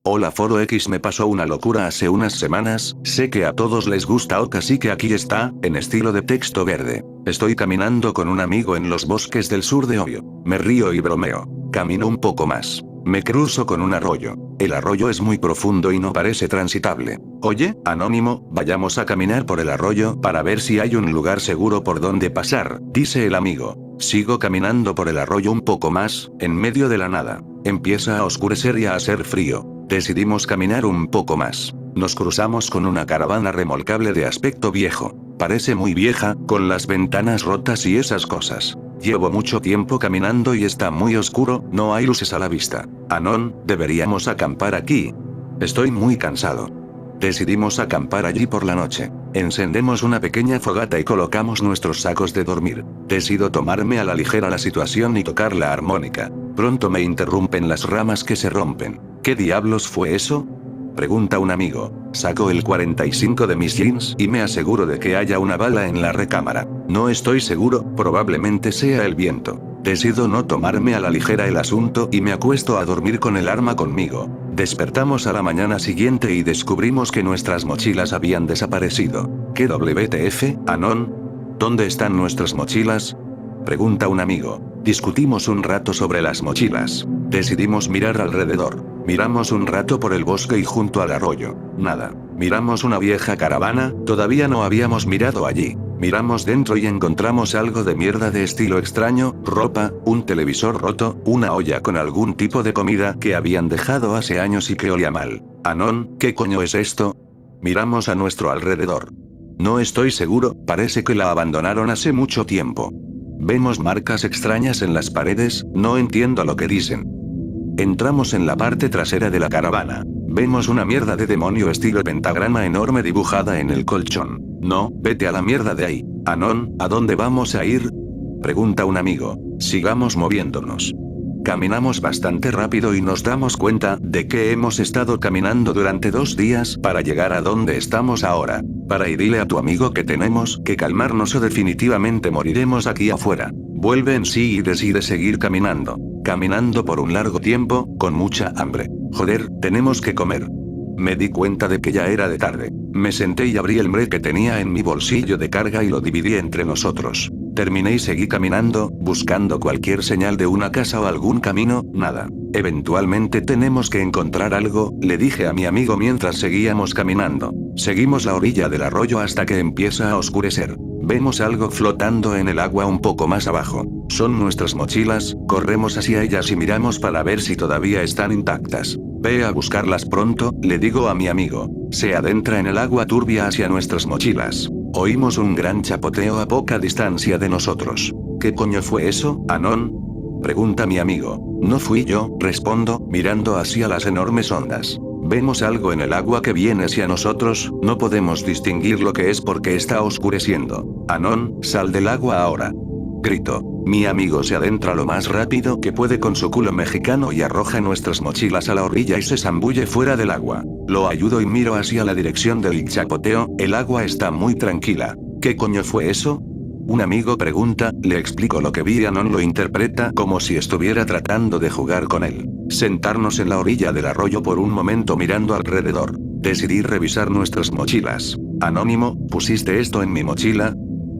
Hola Foro X, me pasó una locura hace unas semanas, sé que a todos les gusta Oka, así que aquí está, en estilo de texto verde. Estoy caminando con un amigo en los bosques del sur de Ohio. Me río y bromeo. Camino un poco más. Me cruzo con un arroyo. El arroyo es muy profundo y no parece transitable. Oye, Anónimo, vayamos a caminar por el arroyo para ver si hay un lugar seguro por donde pasar, dice el amigo. Sigo caminando por el arroyo un poco más, en medio de la nada. Empieza a oscurecer y a hacer frío. Decidimos caminar un poco más. Nos cruzamos con una caravana remolcable de aspecto viejo. Parece muy vieja, con las ventanas rotas y esas cosas. Llevo mucho tiempo caminando y está muy oscuro, no hay luces a la vista. Anon, deberíamos acampar aquí. Estoy muy cansado. Decidimos acampar allí por la noche. Encendemos una pequeña fogata y colocamos nuestros sacos de dormir. Decido tomarme a la ligera la situación y tocar la armónica. Pronto me interrumpen las ramas que se rompen. ¿Qué diablos fue eso?, pregunta un amigo. Saco el 45 de mis jeans y me aseguro de que haya una bala en la recámara. No estoy seguro, probablemente sea el viento. Decido no tomarme a la ligera el asunto y me acuesto a dormir con el arma conmigo. Despertamos a la mañana siguiente y descubrimos que nuestras mochilas habían desaparecido. ¿Qué WTF, Anon? ¿Dónde están nuestras mochilas?, pregunta un amigo. Discutimos un rato sobre las mochilas. Decidimos mirar alrededor. Miramos un rato por el bosque y junto al arroyo. Nada. Miramos una vieja caravana, todavía no habíamos mirado allí. Miramos dentro y encontramos algo de mierda de estilo extraño, ropa, un televisor roto, una olla con algún tipo de comida que habían dejado hace años y que olía mal. Anon, ¿qué coño es esto? Miramos a nuestro alrededor. No estoy seguro, parece que la abandonaron hace mucho tiempo. Vemos marcas extrañas en las paredes, no entiendo lo que dicen. Entramos en la parte trasera de la caravana. Vemos una mierda de demonio estilo pentagrama enorme dibujada en el colchón. No, vete a la mierda de ahí. Anon, ¿a dónde vamos a ir?, pregunta un amigo. Sigamos moviéndonos. Caminamos bastante rápido y nos damos cuenta de que hemos estado caminando durante 2 días para llegar a donde estamos ahora. Para y dile a tu amigo que tenemos que calmarnos o definitivamente moriremos aquí afuera. Vuelve en sí y decide seguir caminando. Caminando por un largo tiempo, con mucha hambre. Joder, tenemos que comer. Me di cuenta de que ya era de tarde. Me senté y abrí el MRE que tenía en mi bolsillo de carga y lo dividí entre nosotros. Terminé y seguí caminando, buscando cualquier señal de una casa o algún camino, nada. Eventualmente tenemos que encontrar algo, le dije a mi amigo mientras seguíamos caminando. Seguimos la orilla del arroyo hasta que empieza a oscurecer. Vemos algo flotando en el agua un poco más abajo. Son nuestras mochilas, corremos hacia ellas y miramos para ver si todavía están intactas. Ve a buscarlas pronto, le digo a mi amigo. Se adentra en el agua turbia hacia nuestras mochilas. Oímos un gran chapoteo a poca distancia de nosotros. ¿Qué coño fue eso, Anon?, pregunta mi amigo. No fui yo, respondo, mirando hacia las enormes ondas. Vemos algo en el agua que viene hacia nosotros, no podemos distinguir lo que es porque está oscureciendo. Anon, sal del agua ahora. Grito. Mi amigo se adentra lo más rápido que puede con su culo mexicano y arroja nuestras mochilas a la orilla y se zambulle fuera del agua. Lo ayudo y miro hacia la dirección del chapoteo, el agua está muy tranquila. ¿Qué coño fue eso?, un amigo pregunta, le explico lo que vi y Anon lo interpreta como si estuviera tratando de jugar con él. Sentarnos en la orilla del arroyo por un momento mirando alrededor. Decidí revisar nuestras mochilas. Anónimo, ¿pusiste esto en mi mochila?,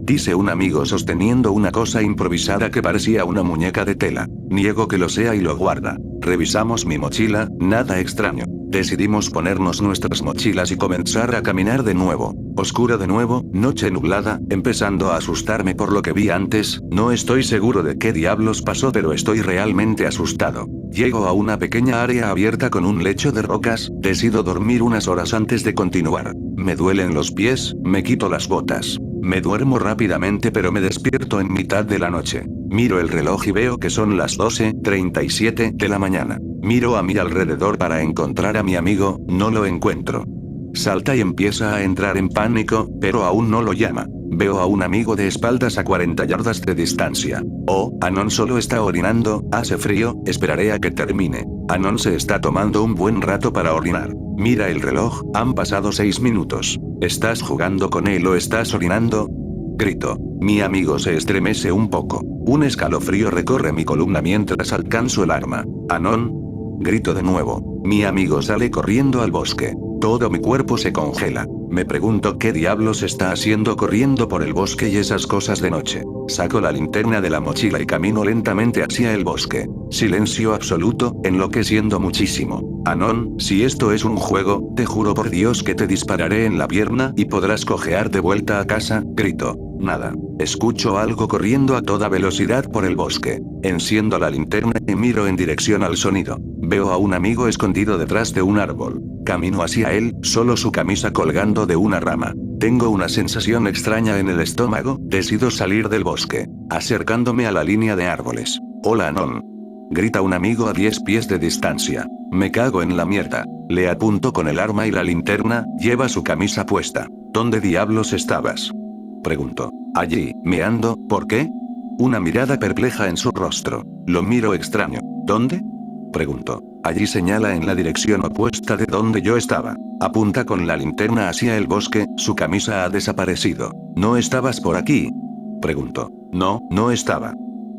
dice un amigo sosteniendo una cosa improvisada que parecía una muñeca de tela. Niego que lo sea y lo guarda. Revisamos mi mochila, nada extraño. Decidimos ponernos nuestras mochilas y comenzar a caminar de nuevo. Oscuro de nuevo, noche nublada, empezando a asustarme por lo que vi antes, no estoy seguro de qué diablos pasó pero estoy realmente asustado. Llego a una pequeña área abierta con un lecho de rocas, decido dormir unas horas antes de continuar. Me duelen los pies, me quito las botas. Me duermo rápidamente pero me despierto en mitad de la noche. Miro el reloj y veo que son las 12:37 de la mañana. Miro a mi alrededor para encontrar a mi amigo, no lo encuentro. Salta y empieza a entrar en pánico, pero aún no lo llama. Veo a un amigo de espaldas a 40 yardas de distancia. Oh, Anon solo está orinando, hace frío, esperaré a que termine. Anon se está tomando un buen rato para orinar. Mira el reloj, han pasado 6 minutos. ¿Estás jugando con él o estás orinando?, grito. Mi amigo se estremece un poco. Un escalofrío recorre mi columna mientras alcanzo el arma. Anon, grito de nuevo. Mi amigo sale corriendo al bosque. Todo mi cuerpo se congela. Me pregunto qué diablos está haciendo corriendo por el bosque y esas cosas de noche. Saco la linterna de la mochila y camino lentamente hacia el bosque. Silencio absoluto, enloqueciendo muchísimo. Anon, si esto es un juego, te juro por Dios que te dispararé en la pierna y podrás cojear de vuelta a casa, grito. Nada. Escucho algo corriendo a toda velocidad por el bosque. Enciendo la linterna y miro en dirección al sonido. Veo a un amigo escondido detrás de un árbol. Camino hacia él, solo su camisa colgando de una rama. Tengo una sensación extraña en el estómago, decido salir del bosque, acercándome a la línea de árboles. Hola Anon. Grita un amigo a 10 pies de distancia. Me cago en la mierda. Le apunto con el arma y la linterna, lleva su camisa puesta. ¿Dónde diablos estabas? Pregunto. Allí, meando, ¿por qué? Una mirada perpleja en su rostro. Lo miro extraño. ¿Dónde? Pregunto. Allí señala en la dirección opuesta de donde yo estaba. Apunta con la linterna hacia el bosque, su camisa ha desaparecido. ¿No estabas por aquí? Pregunto. No, no estaba.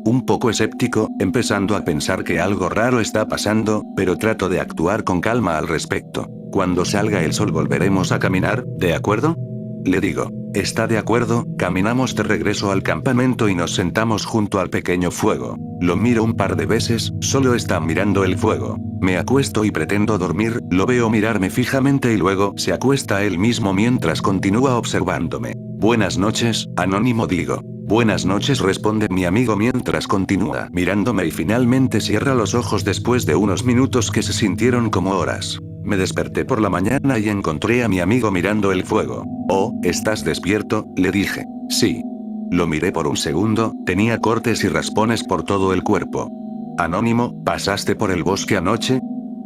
Un poco escéptico, empezando a pensar que algo raro está pasando, pero trato de actuar con calma al respecto. Cuando salga el sol volveremos a caminar, ¿de acuerdo? Le digo. Está de acuerdo, caminamos de regreso al campamento y nos sentamos junto al pequeño fuego. Lo miro un par de veces, solo está mirando el fuego. Me acuesto y pretendo dormir, lo veo mirarme fijamente y luego se acuesta él mismo mientras continúa observándome. Buenas noches, Anónimo digo. Buenas noches responde mi amigo mientras continúa mirándome y finalmente cierra los ojos después de unos minutos que se sintieron como horas. Me desperté por la mañana y encontré a mi amigo mirando el fuego. Oh, ¿estás despierto?, le dije. Sí. Lo miré por un segundo, tenía cortes y raspones por todo el cuerpo. Anónimo, ¿pasaste por el bosque anoche?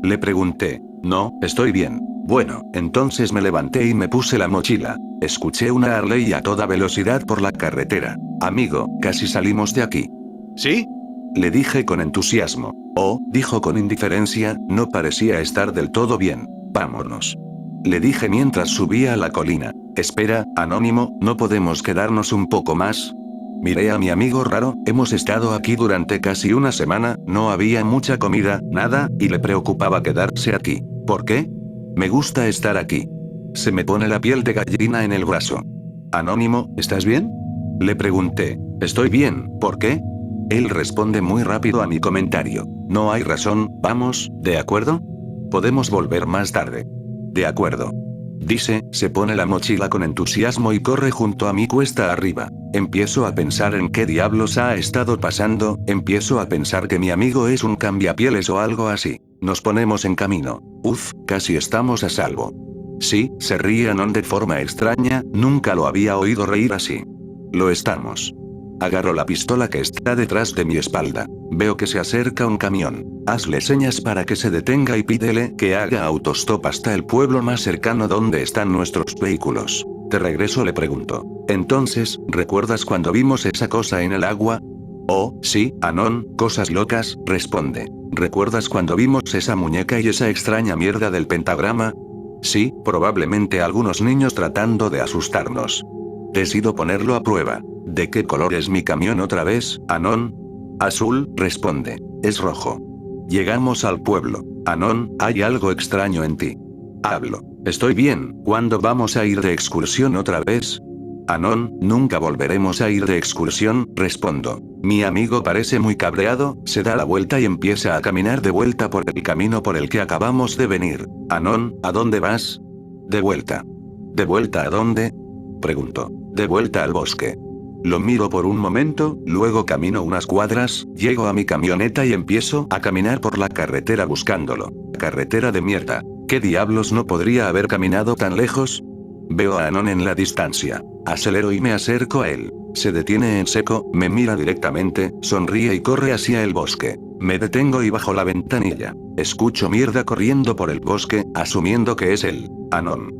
Le pregunté. No, estoy bien. Bueno, entonces me levanté y me puse la mochila. Escuché una Harley a toda velocidad por la carretera. Amigo, casi salimos de aquí. ¿Sí? Le dije con entusiasmo. Oh, dijo con indiferencia, no parecía estar del todo bien. Vámonos. Le dije mientras subía a la colina. Espera, Anónimo, ¿no podemos quedarnos un poco más? Miré a mi amigo raro, hemos estado aquí durante casi una semana, no había mucha comida, nada, y le preocupaba quedarse aquí. ¿Por qué? Me gusta estar aquí. Se me pone la piel de gallina en el brazo. Anónimo, ¿estás bien? Le pregunté. Estoy bien, ¿por qué? Él responde muy rápido a mi comentario. No hay razón, vamos, ¿de acuerdo? Podemos volver más tarde. De acuerdo. Dice, se pone la mochila con entusiasmo y corre junto a mí cuesta arriba. Empiezo a pensar en qué diablos ha estado pasando, empiezo a pensar que mi amigo es un cambiapieles o algo así. Nos ponemos en camino. Uf, casi estamos a salvo. Sí, se ríe Anon de forma extraña, nunca lo había oído reír así. Lo estamos. Agarro la pistola que está detrás de mi espalda. Veo que se acerca un camión. Hazle señas para que se detenga y pídele que haga autostop hasta el pueblo más cercano donde están nuestros vehículos. De regreso le pregunto. Entonces, ¿recuerdas cuando vimos esa cosa en el agua? Oh, sí, Anon, cosas locas, responde. ¿Recuerdas cuando vimos esa muñeca y esa extraña mierda del pentagrama? Sí, probablemente algunos niños tratando de asustarnos. Decido ponerlo a prueba. ¿De qué color es mi camión otra vez, Anon? Azul, responde. Es rojo. Llegamos al pueblo. Anon, hay algo extraño en ti. Hablo. Estoy bien, ¿cuándo vamos a ir de excursión otra vez? Anon, nunca volveremos a ir de excursión, respondo. Mi amigo parece muy cabreado, se da la vuelta y empieza a caminar de vuelta por el camino por el que acabamos de venir. Anon, ¿a dónde vas? De vuelta. ¿De vuelta a dónde? Pregunto. De vuelta al bosque. Lo miro por un momento, luego camino unas cuadras, llego a mi camioneta y empiezo a caminar por la carretera buscándolo. Carretera de mierda. ¿Qué diablos no podría haber caminado tan lejos? Veo a Anon en la distancia. Acelero y me acerco a él. Se detiene en seco, me mira directamente, sonríe y corre hacia el bosque. Me detengo y bajo la ventanilla. Escucho mierda corriendo por el bosque, asumiendo que es él. Anon.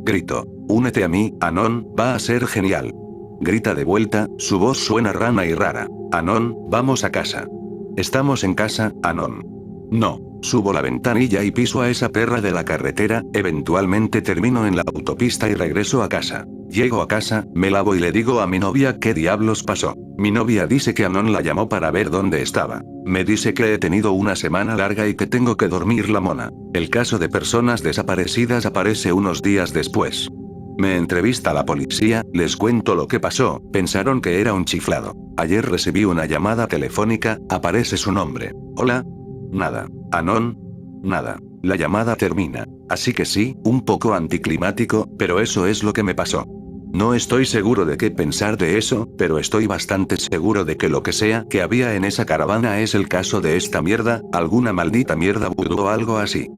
Grito. Únete a mí, Anon, va a ser genial. Grita de vuelta, su voz suena rana y rara. Anon, vamos a casa. ¿Estamos en casa, Anon? No. Subo la ventanilla y piso a esa perra de la carretera, eventualmente termino en la autopista y regreso a casa. Llego a casa, me lavo y le digo a mi novia qué diablos pasó. Mi novia dice que Anon la llamó para ver dónde estaba. Me dice que he tenido una semana larga y que tengo que dormir la mona. El caso de personas desaparecidas aparece unos días después. Me entrevista la policía, les cuento lo que pasó, pensaron que era un chiflado. Ayer recibí una llamada telefónica, aparece su nombre. Hola. Nada. Anon. Nada. La llamada termina. Así que sí, un poco anticlimático, pero eso es lo que me pasó. No estoy seguro de qué pensar de eso, pero estoy bastante seguro de que lo que sea que había en esa caravana es el caso de esta mierda, alguna maldita mierda vudú o algo así.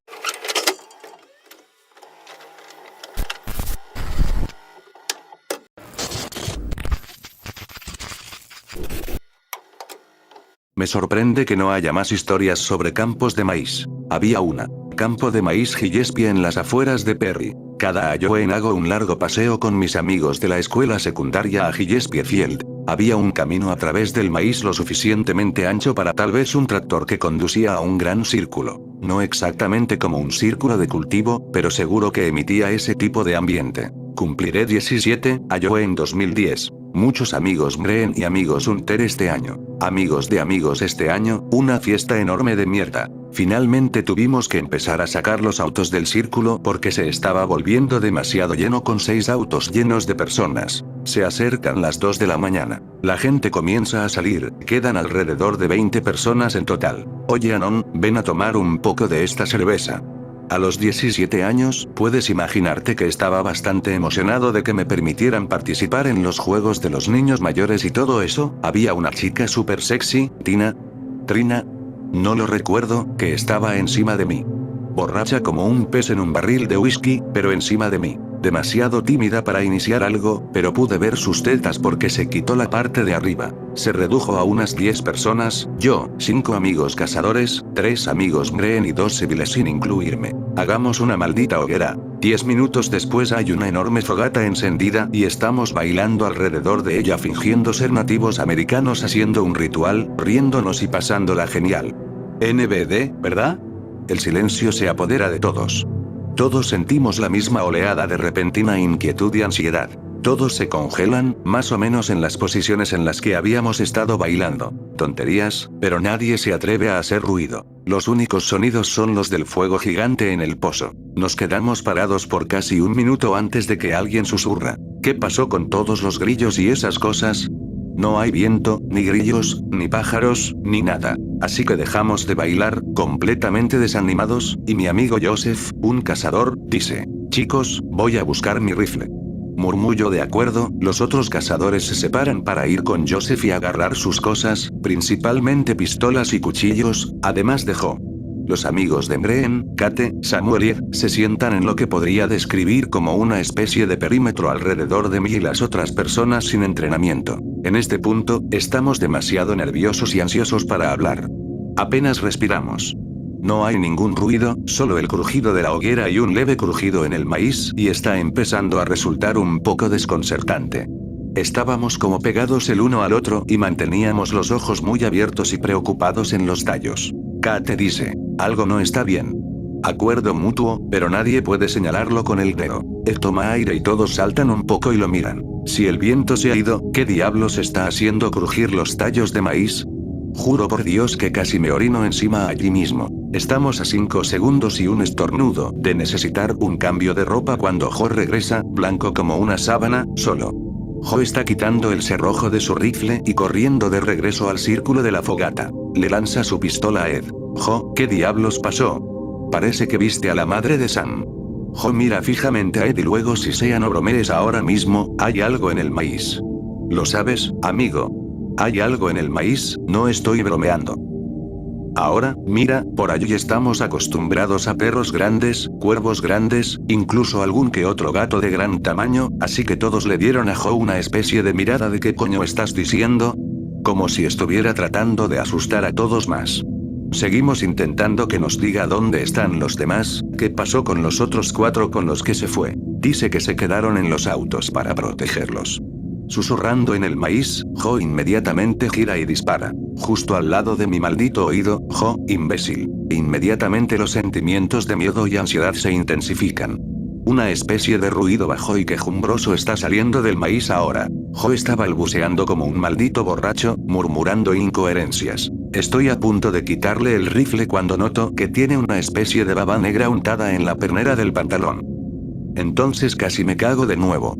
Me sorprende que no haya más historias sobre campos de maíz. Había una. Campo de maíz Gillespie en las afueras de Perry. Cada Halloween hago un largo paseo con mis amigos de la escuela secundaria a Gillespie Field. Había un camino a través del maíz lo suficientemente ancho para tal vez un tractor que conducía a un gran círculo. No exactamente como un círculo de cultivo, pero seguro que emitía ese tipo de ambiente. Cumpliré 17, Halloween 2010. Muchos amigos Breen y amigos Hunter este año. Amigos de amigos este año, una fiesta enorme de mierda. Finalmente tuvimos que empezar a sacar los autos del círculo porque se estaba volviendo demasiado lleno con 6 autos llenos de personas. Se acercan las 2 de la mañana. La gente comienza a salir, quedan alrededor de 20 personas en total. Oye Anon, ven a tomar un poco de esta cerveza. A los 17 años, puedes imaginarte que estaba bastante emocionado de que me permitieran participar en los juegos de los niños mayores y todo eso. Había una chica súper sexy, Trina, no lo recuerdo, que estaba encima de mí. Borracha como un pez en un barril de whisky, pero encima de mí. Demasiado tímida para iniciar algo, pero pude ver sus tetas porque se quitó la parte de arriba. Se redujo a unas 10 personas, yo, 5 amigos cazadores, 3 amigos Breen y 2 civiles sin incluirme. Hagamos una maldita hoguera. 10 minutos después hay una enorme fogata encendida y estamos bailando alrededor de ella fingiendo ser nativos americanos haciendo un ritual, riéndonos y pasándola genial. NBD, ¿verdad? El silencio se apodera de todos. Todos sentimos la misma oleada de repentina inquietud y ansiedad. Todos se congelan, más o menos en las posiciones en las que habíamos estado bailando. Tonterías, pero nadie se atreve a hacer ruido. Los únicos sonidos son los del fuego gigante en el pozo. Nos quedamos parados por casi un minuto antes de que alguien susurra. ¿Qué pasó con todos los grillos y esas cosas? No hay viento, ni grillos, ni pájaros, ni nada. Así que dejamos de bailar, completamente desanimados, y mi amigo Joseph, un cazador, dice: chicos, voy a buscar mi rifle. Murmullo de acuerdo, los otros cazadores se separan para ir con Joseph y agarrar sus cosas, principalmente pistolas y cuchillos, además de Jo. Los amigos de Breen, Kate, Samuel y Ed, se sientan en lo que podría describir como una especie de perímetro alrededor de mí y las otras personas sin entrenamiento. En este punto, estamos demasiado nerviosos y ansiosos para hablar. Apenas respiramos. No hay ningún ruido, solo el crujido de la hoguera y un leve crujido en el maíz, y está empezando a resultar un poco desconcertante. Estábamos como pegados el uno al otro y manteníamos los ojos muy abiertos y preocupados en los tallos. Kate dice: algo no está bien. Acuerdo mutuo, pero nadie puede señalarlo con el dedo. Él toma aire y todos saltan un poco y lo miran. Si el viento se ha ido, ¿qué diablos está haciendo crujir los tallos de maíz? Juro por Dios que casi me orino encima allí mismo. Estamos a 5 segundos y un estornudo de necesitar un cambio de ropa cuando Jo regresa, blanco como una sábana, solo. Jo está quitando el cerrojo de su rifle y corriendo de regreso al círculo de la fogata. Le lanza su pistola a Ed. Jo, ¿qué diablos pasó? Parece que viste a la madre de Sam. Jo mira fijamente a Ed y luego sisea: no bromees ahora mismo, hay algo en el maíz. ¿Lo sabes, amigo? Hay algo en el maíz, no estoy bromeando. Ahora, mira, por allí estamos acostumbrados a perros grandes, cuervos grandes, incluso algún que otro gato de gran tamaño, así que todos le dieron a Jo una especie de mirada de ¿qué coño estás diciendo? Como si estuviera tratando de asustar a todos más. Seguimos intentando que nos diga dónde están los demás, qué pasó con los otros 4 con los que se fue. Dice que se quedaron en los autos para protegerlos. Susurrando en el maíz, Jo inmediatamente gira y dispara. Justo al lado de mi maldito oído: Jo, imbécil. Inmediatamente los sentimientos de miedo y ansiedad se intensifican. Una especie de ruido bajo y quejumbroso está saliendo del maíz ahora. Jo estaba balbuceando como un maldito borracho, murmurando incoherencias. Estoy a punto de quitarle el rifle cuando noto que tiene una especie de baba negra untada en la pernera del pantalón. Entonces casi me cago de nuevo.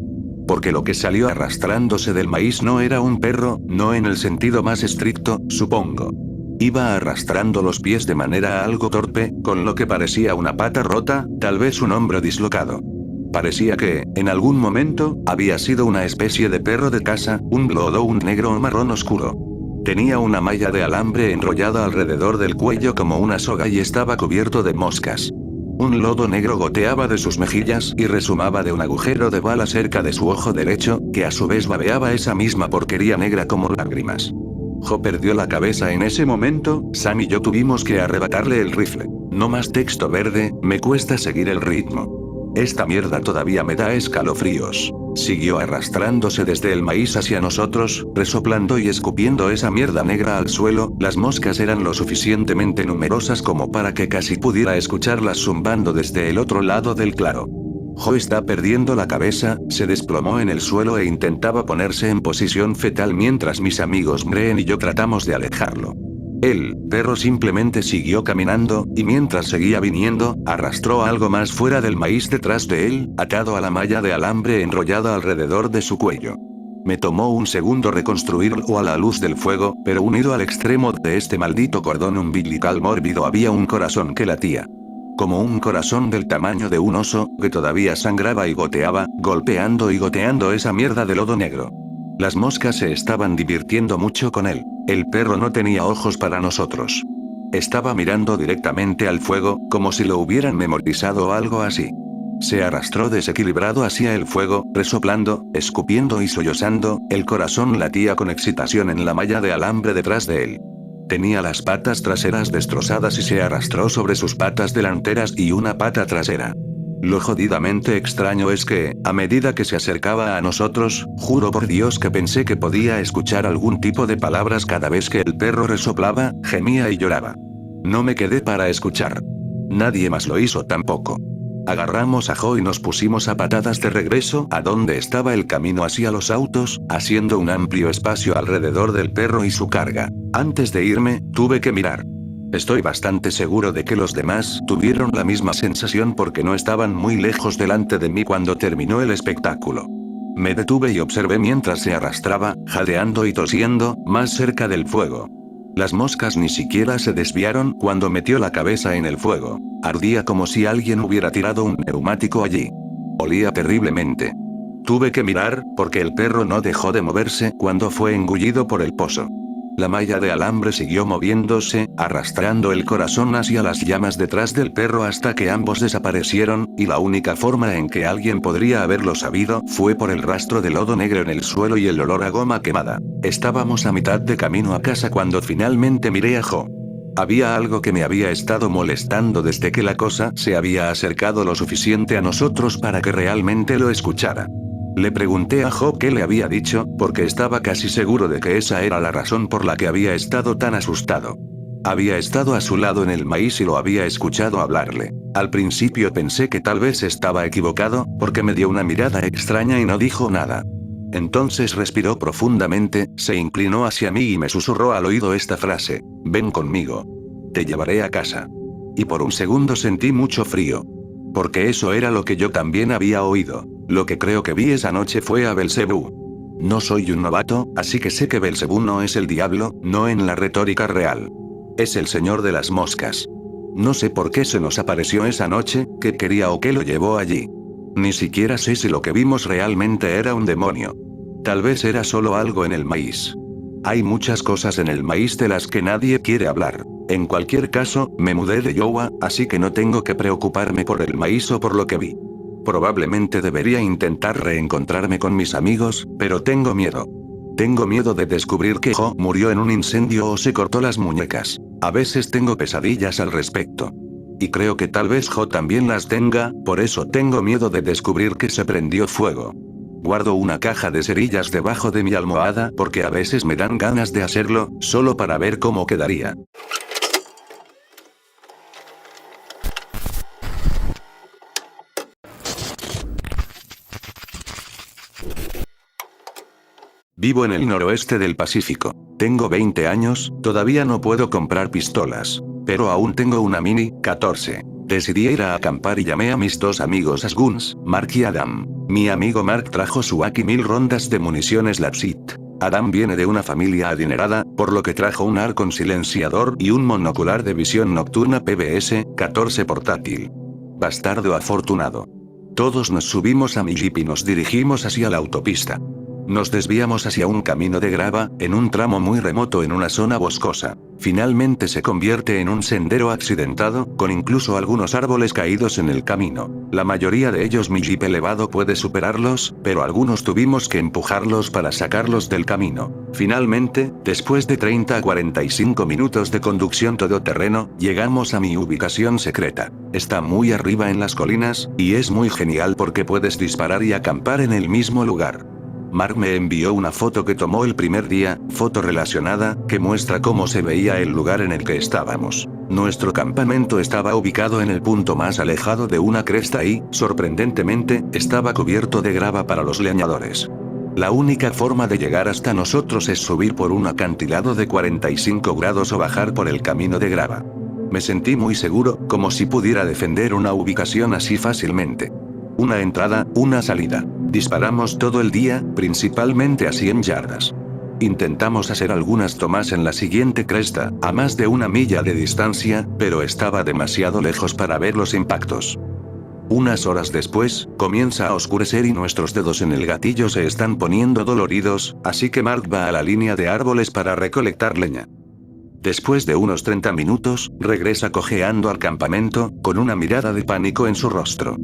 Porque lo que salió arrastrándose del maíz no era un perro, no en el sentido más estricto, supongo. Iba arrastrando los pies de manera algo torpe, con lo que parecía una pata rota, tal vez un hombro dislocado. Parecía que, en algún momento, había sido una especie de perro de casa, un lodo, un negro o marrón oscuro. Tenía una malla de alambre enrollada alrededor del cuello como una soga y estaba cubierto de moscas. Un lodo negro goteaba de sus mejillas y resumaba de un agujero de bala cerca de su ojo derecho, que a su vez babeaba esa misma porquería negra como lágrimas. Jo perdió la cabeza en ese momento. Sam y yo tuvimos que arrebatarle el rifle. No más texto verde, me cuesta seguir el ritmo. Esta mierda todavía me da escalofríos. Siguió arrastrándose desde el maíz hacia nosotros, resoplando y escupiendo esa mierda negra al suelo. Las moscas eran lo suficientemente numerosas como para que casi pudiera escucharlas zumbando desde el otro lado del claro. Jo está perdiendo la cabeza, se desplomó en el suelo e intentaba ponerse en posición fetal mientras mis amigos Breen y yo tratamos de alejarlo. El perro simplemente siguió caminando, y mientras seguía viniendo, arrastró algo más fuera del maíz detrás de él, atado a la malla de alambre enrollada alrededor de su cuello. Me tomó un segundo reconstruirlo a la luz del fuego, pero unido al extremo de este maldito cordón umbilical mórbido había un corazón que latía. Como un corazón del tamaño de un oso, que todavía sangraba y goteaba, golpeando y goteando esa mierda de lodo negro. Las moscas se estaban divirtiendo mucho con él. El perro no tenía ojos para nosotros. Estaba mirando directamente al fuego, como si lo hubieran memorizado o algo así. Se arrastró desequilibrado hacia el fuego, resoplando, escupiendo y sollozando. El corazón latía con excitación en la malla de alambre detrás de él. Tenía las patas traseras destrozadas y se arrastró sobre sus patas delanteras y una pata trasera. Lo jodidamente extraño es que, a medida que se acercaba a nosotros, juro por Dios que pensé que podía escuchar algún tipo de palabras cada vez que el perro resoplaba, gemía y lloraba. No me quedé para escuchar. Nadie más lo hizo tampoco. Agarramos a Jo y nos pusimos a patadas de regreso a donde estaba el camino hacia los autos, haciendo un amplio espacio alrededor del perro y su carga. Antes de irme, tuve que mirar. Estoy bastante seguro de que los demás tuvieron la misma sensación porque no estaban muy lejos delante de mí cuando terminó el espectáculo. Me detuve y observé mientras se arrastraba, jadeando y tosiendo, más cerca del fuego. Las moscas ni siquiera se desviaron cuando metió la cabeza en el fuego. Ardía como si alguien hubiera tirado un neumático allí. Olía terriblemente. Tuve que mirar, porque el perro no dejó de moverse cuando fue engullido por el pozo. La malla de alambre siguió moviéndose, arrastrando el corazón hacia las llamas detrás del perro hasta que ambos desaparecieron, y la única forma en que alguien podría haberlo sabido fue por el rastro de lodo negro en el suelo y el olor a goma quemada. Estábamos a mitad de camino a casa cuando finalmente miré a Jo. Había algo que me había estado molestando desde que la cosa se había acercado lo suficiente a nosotros para que realmente lo escuchara. Le pregunté a Jo qué le había dicho, porque estaba casi seguro de que esa era la razón por la que había estado tan asustado. Había estado a su lado en el maíz y lo había escuchado hablarle. Al principio pensé que tal vez estaba equivocado, porque me dio una mirada extraña y no dijo nada. Entonces respiró profundamente, se inclinó hacia mí y me susurró al oído esta frase: «Ven conmigo. Te llevaré a casa». Y por un segundo sentí mucho frío. Porque eso era lo que yo también había oído. Lo que creo que vi esa noche fue a Belcebú. No soy un novato, así que sé que Belcebú no es el diablo, no en la retórica real. Es el señor de las moscas. No sé por qué se nos apareció esa noche, qué quería o qué lo llevó allí. Ni siquiera sé si lo que vimos realmente era un demonio. Tal vez era solo algo en el maíz. Hay muchas cosas en el maíz de las que nadie quiere hablar. En cualquier caso, me mudé de Iowa, así que no tengo que preocuparme por el maíz o por lo que vi. Probablemente debería intentar reencontrarme con mis amigos, pero tengo miedo. Tengo miedo de descubrir que Jo murió en un incendio o se cortó las muñecas. A veces tengo pesadillas al respecto. Y creo que tal vez Jo también las tenga, por eso tengo miedo de descubrir que se prendió fuego. Guardo una caja de cerillas debajo de mi almohada porque a veces me dan ganas de hacerlo, solo para ver cómo quedaría. Vivo en el noroeste del Pacífico. Tengo 20 años, todavía no puedo comprar pistolas. Pero aún tengo una Mini 14. Decidí ir a acampar y llamé a mis dos amigos Asguns, Mark y Adam. Mi amigo Mark trajo su AK-1000 rondas de municiones Lapsit. Adam viene de una familia adinerada, por lo que trajo un ar con silenciador y un monocular de visión nocturna PBS-14 portátil. Bastardo afortunado. Todos nos subimos a mi jeep y nos dirigimos hacia la autopista. Nos desviamos hacia un camino de grava, en un tramo muy remoto en una zona boscosa. Finalmente se convierte en un sendero accidentado, con incluso algunos árboles caídos en el camino. La mayoría de ellos mi jeep elevado puede superarlos, pero algunos tuvimos que empujarlos para sacarlos del camino. Finalmente, después de 30 a 45 minutos de conducción todoterreno, llegamos a mi ubicación secreta. Está muy arriba en las colinas, y es muy genial porque puedes disparar y acampar en el mismo lugar. Mark me envió una foto que tomó el primer día, foto relacionada, que muestra cómo se veía el lugar en el que estábamos. Nuestro campamento estaba ubicado en el punto más alejado de una cresta y, sorprendentemente, estaba cubierto de grava para los leñadores. La única forma de llegar hasta nosotros es subir por un acantilado de 45 grados o bajar por el camino de grava. Me sentí muy seguro, como si pudiera defender una ubicación así fácilmente. Una entrada, una salida. Disparamos todo el día, principalmente a 100 yardas. Intentamos hacer algunas tomas en la siguiente cresta, a más de 1 milla de distancia, pero estaba demasiado lejos para ver los impactos. Unas horas después, comienza a oscurecer y nuestros dedos en el gatillo se están poniendo doloridos, así que Mark va a la línea de árboles para recolectar leña. Después de unos 30 minutos, regresa cojeando al campamento, con una mirada de pánico en su rostro.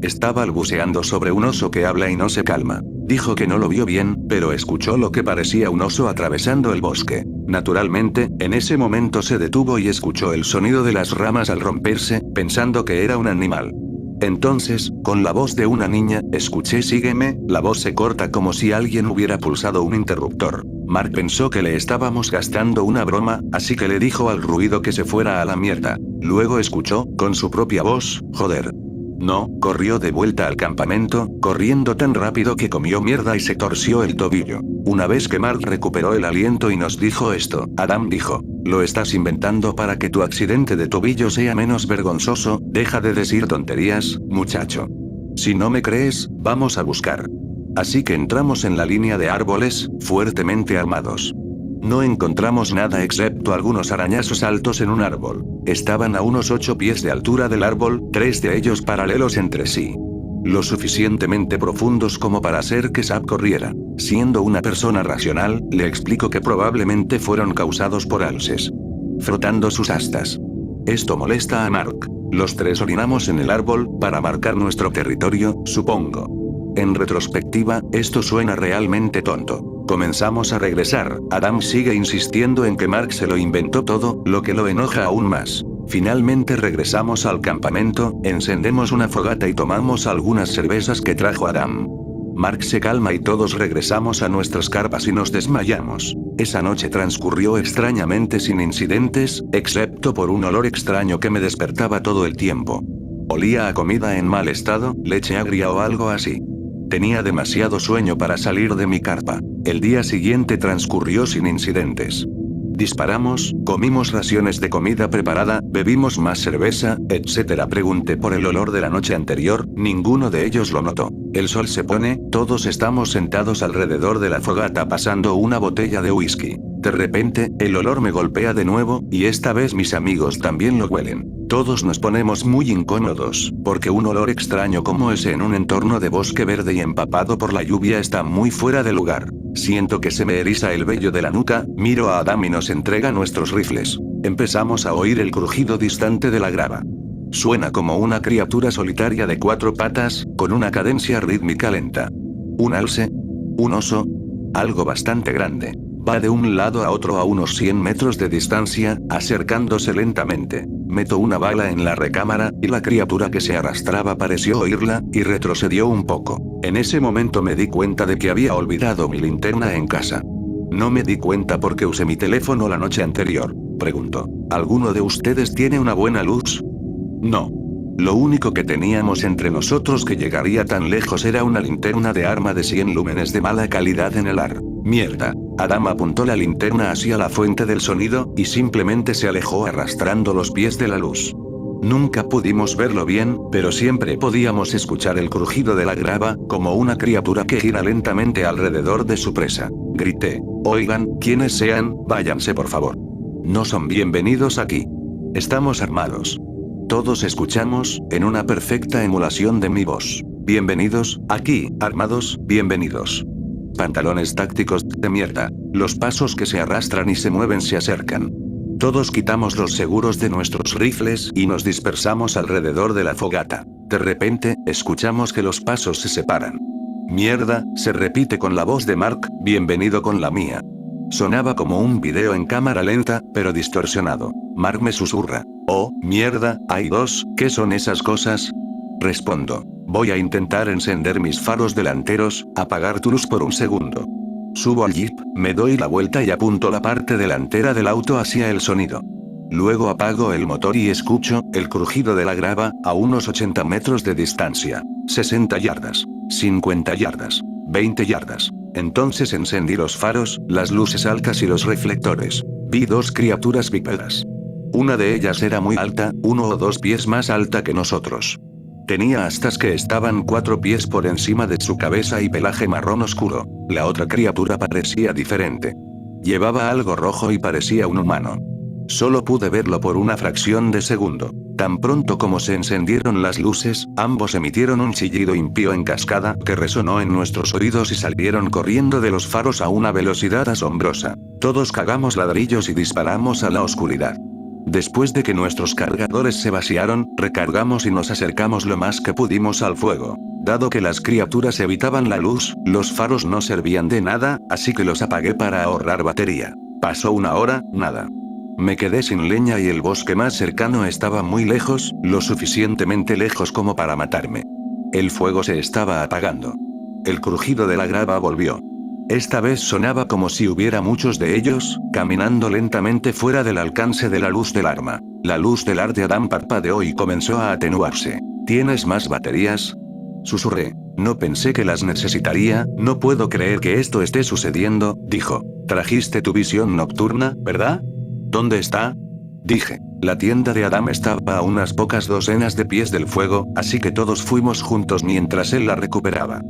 Está balbuceando sobre un oso que habla y no se calma. Dijo que no lo vio bien, pero escuchó lo que parecía un oso atravesando el bosque. Naturalmente, en ese momento se detuvo y escuchó el sonido de las ramas al romperse, pensando que era un animal. Entonces, con la voz de una niña, escuché sígueme, la voz se corta como si alguien hubiera pulsado un interruptor. Mark pensó que le estábamos gastando una broma, así que le dijo al ruido que se fuera a la mierda. Luego escuchó, con su propia voz, joder. No, corrió de vuelta al campamento, corriendo tan rápido que comió mierda y se torció el tobillo. Una vez que Mark recuperó el aliento y nos dijo esto, Adam dijo, lo estás inventando para que tu accidente de tobillo sea menos vergonzoso, deja de decir tonterías, muchacho. Si no me crees, vamos a buscar. Así que entramos en la línea de árboles, fuertemente armados. No encontramos nada excepto algunos arañazos altos en un árbol. Estaban a unos 8 pies de altura del árbol, 3 de ellos paralelos entre sí. Lo suficientemente profundos como para hacer que Zap corriera. Siendo una persona racional, le explico que probablemente fueron causados por alces. Frotando sus astas. Esto molesta a Mark. Los tres orinamos en el árbol, para marcar nuestro territorio, supongo. En retrospectiva, esto suena realmente tonto. Comenzamos a regresar, Adam sigue insistiendo en que Mark se lo inventó todo, lo que lo enoja aún más. Finalmente regresamos al campamento, encendemos una fogata y tomamos algunas cervezas que trajo Adam. Mark se calma y todos regresamos a nuestras carpas y nos desmayamos. Esa noche transcurrió extrañamente sin incidentes, excepto por un olor extraño que me despertaba todo el tiempo. Olía a comida en mal estado, leche agria o algo así. Tenía demasiado sueño para salir de mi carpa. El día siguiente transcurrió sin incidentes. Disparamos, comimos raciones de comida preparada, bebimos más cerveza, etc. Pregunté por el olor de la noche anterior, ninguno de ellos lo notó. El sol se pone, todos estamos sentados alrededor de la fogata pasando una botella de whisky. De repente, el olor me golpea de nuevo, y esta vez mis amigos también lo huelen. Todos nos ponemos muy incómodos, porque un olor extraño como ese en un entorno de bosque verde y empapado por la lluvia está muy fuera de lugar. Siento que se me eriza el vello de la nuca, miro a Adam y nos entrega nuestros rifles. Empezamos a oír el crujido distante de la grava. Suena como una criatura solitaria de 4 patas, con una cadencia rítmica lenta. Un alce. Un oso. Algo bastante grande. Va de un lado a otro a unos 100 metros de distancia, acercándose lentamente. Meto una bala en la recámara, y la criatura que se arrastraba pareció oírla, y retrocedió un poco. En ese momento me di cuenta de que había olvidado mi linterna en casa. No me di cuenta porque usé mi teléfono la noche anterior. Pregunto, ¿alguno de ustedes tiene una buena luz? No. Lo único que teníamos entre nosotros que llegaría tan lejos era una linterna de arma de 100 lúmenes de mala calidad en el ar. Mierda. Adam apuntó la linterna hacia la fuente del sonido, y simplemente se alejó arrastrando los pies de la luz. Nunca pudimos verlo bien, pero siempre podíamos escuchar el crujido de la grava, como una criatura que gira lentamente alrededor de su presa. Grité. Oigan, quienes sean, váyanse por favor. No son bienvenidos aquí. Estamos armados. Todos escuchamos, en una perfecta emulación de mi voz. Bienvenidos, aquí, armados, bienvenidos. Pantalones tácticos de mierda. Los pasos que se arrastran y se mueven se acercan. Todos quitamos los seguros de nuestros rifles y nos dispersamos alrededor de la fogata. De repente, escuchamos que los pasos se separan. Mierda, se repite con la voz de Mark, bienvenido con la mía. Sonaba como un video en cámara lenta, pero distorsionado. Mark me susurra. Oh, mierda, hay dos, ¿qué son esas cosas? Respondo. Voy a intentar encender mis faros delanteros, apagar tu luz por un segundo. Subo al jeep, me doy la vuelta y apunto la parte delantera del auto hacia el sonido. Luego apago el motor y escucho el crujido de la grava, a unos 80 metros de distancia. 60 yardas. 50 yardas. 20 yardas. Entonces encendí los faros, las luces altas y los reflectores. Vi dos criaturas bípedas. Una de ellas era muy alta, 1 o 2 pies más alta que nosotros. Tenía astas que estaban 4 pies por encima de su cabeza y pelaje marrón oscuro. La otra criatura parecía diferente. Llevaba algo rojo y parecía un humano. Solo pude verlo por una fracción de segundo. Tan pronto como se encendieron las luces, ambos emitieron un chillido impío en cascada que resonó en nuestros oídos y salieron corriendo de los faros a una velocidad asombrosa. Todos cagamos ladrillos y disparamos a la oscuridad. Después de que nuestros cargadores se vaciaron, recargamos y nos acercamos lo más que pudimos al fuego. Dado que las criaturas evitaban la luz, los faros no servían de nada, así que los apagué para ahorrar batería. Pasó una hora, nada. Me quedé sin leña y el bosque más cercano estaba muy lejos, lo suficientemente lejos como para matarme. El fuego se estaba apagando. El crujido de la grava volvió. Esta vez sonaba como si hubiera muchos de ellos, caminando lentamente fuera del alcance de la luz del arma. La luz del ar de Adam parpadeó y comenzó a atenuarse. ¿Tienes más baterías? Susurré. No pensé que las necesitaría, no puedo creer que esto esté sucediendo, dijo. Trajiste tu visión nocturna, ¿verdad? ¿Dónde está? Dije. La tienda de Adam estaba a unas pocas docenas de pies del fuego, así que todos fuimos juntos mientras él la recuperaba.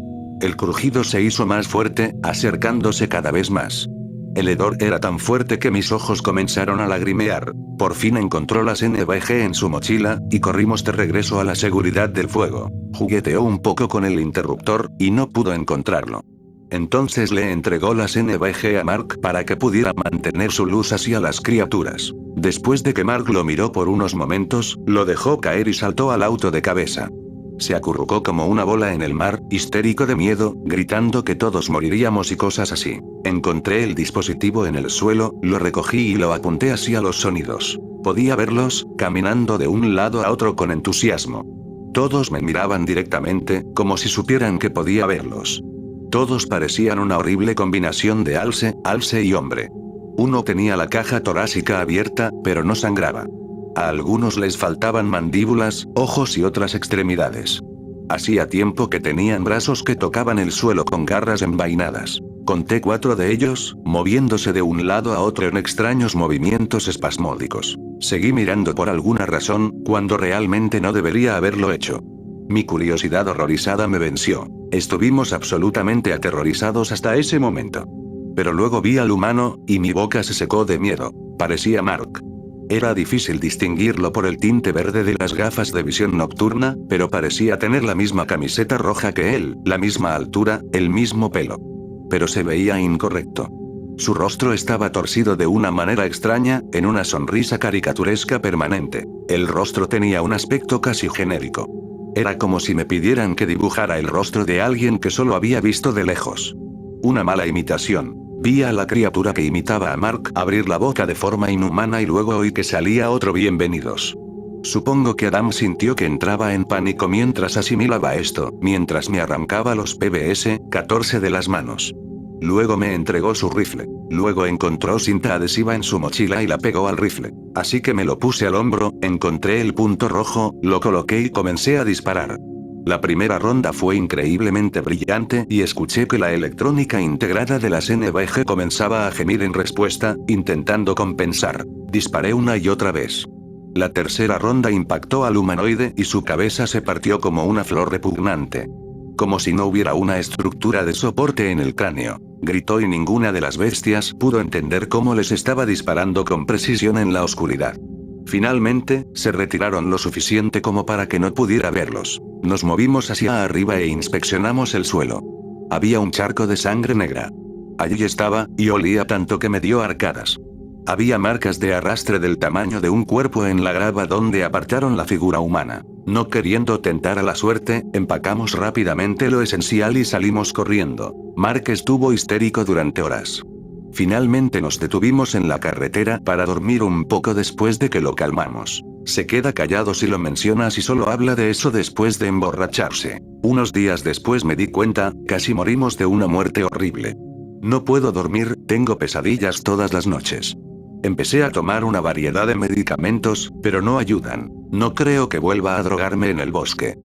El crujido se hizo más fuerte, acercándose cada vez más. El hedor era tan fuerte que mis ojos comenzaron a lagrimear. Por fin encontró las NVG en su mochila, y corrimos de regreso a la seguridad del fuego. Jugueteó un poco con el interruptor, y no pudo encontrarlo. Entonces le entregó las NVG a Mark para que pudiera mantener su luz hacia las criaturas. Después de que Mark lo miró por unos momentos, lo dejó caer y saltó al auto de cabeza. Se acurrucó como una bola en el mar, histérico de miedo, gritando que todos moriríamos y cosas así. Encontré el dispositivo en el suelo, lo recogí y lo apunté hacia los sonidos. Podía verlos, caminando de un lado a otro con entusiasmo. Todos me miraban directamente, como si supieran que podía verlos. Todos parecían una horrible combinación de alce y hombre. Uno tenía la caja torácica abierta, pero no sangraba. A algunos les faltaban mandíbulas, ojos y otras extremidades. Hacía tiempo que tenían brazos que tocaban el suelo con garras envainadas. Conté 4 de ellos, moviéndose de un lado a otro en extraños movimientos espasmódicos. Seguí mirando por alguna razón, cuando realmente no debería haberlo hecho. Mi curiosidad horrorizada me venció. Estuvimos absolutamente aterrorizados hasta ese momento. Pero luego vi al humano, y mi boca se secó de miedo. Parecía Mark. Era difícil distinguirlo por el tinte verde de las gafas de visión nocturna, pero parecía tener la misma camiseta roja que él, la misma altura, el mismo pelo. Pero se veía incorrecto. Su rostro estaba torcido de una manera extraña, en una sonrisa caricaturesca permanente. El rostro tenía un aspecto casi genérico. Era como si me pidieran que dibujara el rostro de alguien que solo había visto de lejos. Una mala imitación. Vi a la criatura que imitaba a Mark abrir la boca de forma inhumana y luego oí que salía otro bienvenidos. Supongo que Adam sintió que entraba en pánico mientras asimilaba esto, mientras me arrancaba los PBS-14 de las manos. Luego me entregó su rifle. Luego encontró cinta adhesiva en su mochila y la pegó al rifle. Así que me lo puse al hombro, encontré el punto rojo, lo coloqué y comencé a disparar. La primera ronda fue increíblemente brillante y escuché que la electrónica integrada de las NVG comenzaba a gemir en respuesta, intentando compensar. Disparé una y otra vez. La tercera ronda impactó al humanoide y su cabeza se partió como una flor repugnante. Como si no hubiera una estructura de soporte en el cráneo. Gritó y ninguna de las bestias pudo entender cómo les estaba disparando con precisión en la oscuridad. Finalmente, se retiraron lo suficiente como para que no pudiera verlos. Nos movimos hacia arriba e inspeccionamos el suelo. Había un charco de sangre negra. Allí estaba, y olía tanto que me dio arcadas. Había marcas de arrastre del tamaño de un cuerpo en la grava donde apartaron la figura humana. No queriendo tentar a la suerte, empacamos rápidamente lo esencial y salimos corriendo. Mark estuvo histérico durante horas. Finalmente nos detuvimos en la carretera para dormir un poco después de que lo calmamos. Se queda callado si lo mencionas y solo habla de eso después de emborracharse. Unos días después me di cuenta, casi morimos de una muerte horrible. No puedo dormir, tengo pesadillas todas las noches. Empecé a tomar una variedad de medicamentos, pero no ayudan. No creo que vuelva a drogarme en el bosque.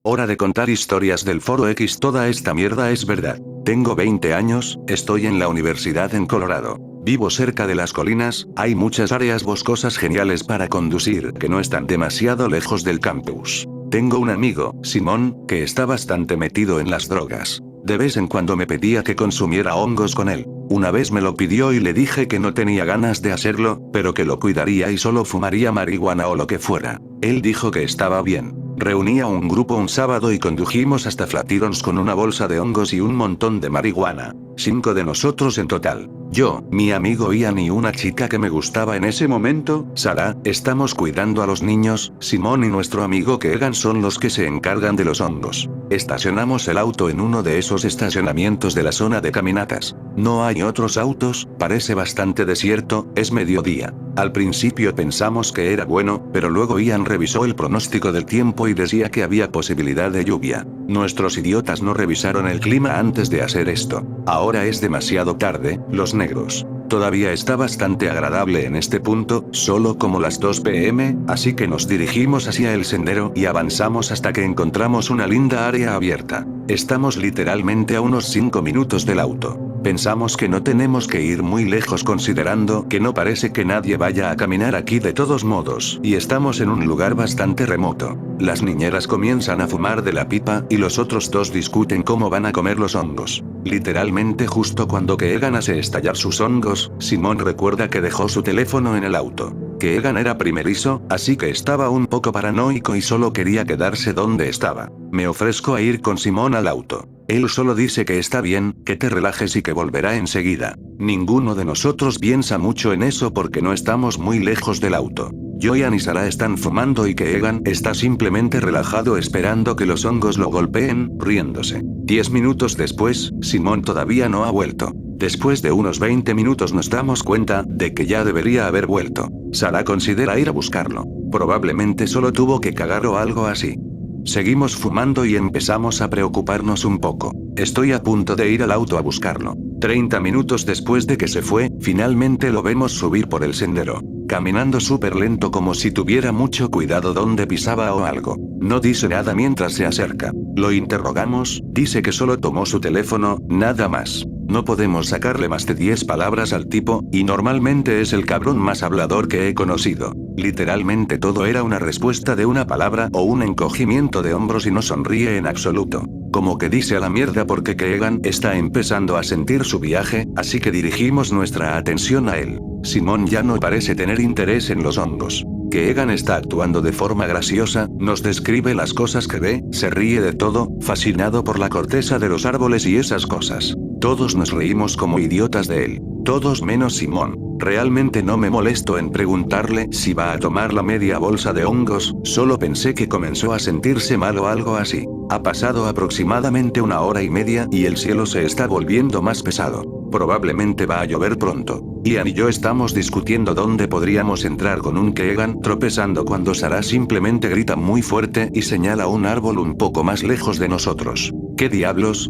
Hora de contar historias del Foro X. Toda esta mierda es verdad. Tengo 20 años, estoy en la universidad en Colorado. Vivo cerca de las colinas, hay muchas áreas boscosas geniales para conducir que no están demasiado lejos del campus. Tengo un amigo, Simón, que está bastante metido en las drogas. De vez en cuando me pedía que consumiera hongos con él. Una vez me lo pidió y le dije que no tenía ganas de hacerlo, pero que lo cuidaría y solo fumaría marihuana o lo que fuera. Él dijo que estaba bien. Reuní a un grupo un sábado y condujimos hasta Flatirons con una bolsa de hongos y un montón de marihuana. 5 de nosotros en total. Yo, mi amigo Ian y una chica que me gustaba en ese momento, Sara, estamos cuidando a los niños, Simón y nuestro amigo Keegan son los que se encargan de los hongos. Estacionamos el auto en uno de esos estacionamientos de la zona de caminatas. No hay otros autos, parece bastante desierto, es mediodía. Al principio pensamos que era bueno, pero luego Ian revisó el pronóstico del tiempo y decía que había posibilidad de lluvia. Nuestros idiotas no revisaron el clima antes de hacer esto. Ahora es demasiado tarde, los negros. Todavía está bastante agradable en este punto, solo como las 2 p.m., así que nos dirigimos hacia el sendero y avanzamos hasta que encontramos una linda área abierta. Estamos literalmente a unos 5 minutos del auto. Pensamos que no tenemos que ir muy lejos considerando que no parece que nadie vaya a caminar aquí de todos modos, y estamos en un lugar bastante remoto. Las niñeras comienzan a fumar de la pipa y los otros dos discuten cómo van a comer los hongos. Literalmente justo cuando Keegan hace estallar sus hongos, Simón recuerda que dejó su teléfono en el auto. Keegan era primerizo, así que estaba un poco paranoico y solo quería quedarse donde estaba. Me ofrezco a ir con Simón al auto. Él solo dice que está bien, que te relajes y que volverá enseguida. Ninguno de nosotros piensa mucho en eso porque no estamos muy lejos del auto. Ian y Sara están fumando y Keegan está simplemente relajado esperando que los hongos lo golpeen, riéndose. 10 minutos después, Simón todavía no ha vuelto. Después de unos 20 minutos nos damos cuenta de que ya debería haber vuelto. Sara considera ir a buscarlo. Probablemente solo tuvo que cagar o algo así. Seguimos fumando y empezamos a preocuparnos un poco. Estoy a punto de ir al auto a buscarlo. 30 minutos después de que se fue, finalmente lo vemos subir por el sendero. Caminando súper lento como si tuviera mucho cuidado donde pisaba o algo. No dice nada mientras se acerca. Lo interrogamos, dice que solo tomó su teléfono, nada más. No podemos sacarle más de 10 palabras al tipo, y normalmente es el cabrón más hablador que he conocido. Literalmente todo era una respuesta de una palabra o un encogimiento de hombros y no sonríe en absoluto. Como que dice a la mierda porque Keegan está empezando a sentir su viaje, así que dirigimos nuestra atención a él. Simón ya no parece tener interés en los hongos. Keegan está actuando de forma graciosa, nos describe las cosas que ve, se ríe de todo, fascinado por la corteza de los árboles y esas cosas. Todos nos reímos como idiotas de él. Todos menos Simón. Realmente no me molesto en preguntarle si va a tomar la media bolsa de hongos, solo pensé que comenzó a sentirse mal o algo así. Ha pasado aproximadamente 1 hora y media y el cielo se está volviendo más pesado. Probablemente va a llover pronto. Ian y yo estamos discutiendo dónde podríamos entrar con un Keegan tropezando cuando Sarah simplemente grita muy fuerte y señala un árbol un poco más lejos de nosotros. ¿Qué diablos?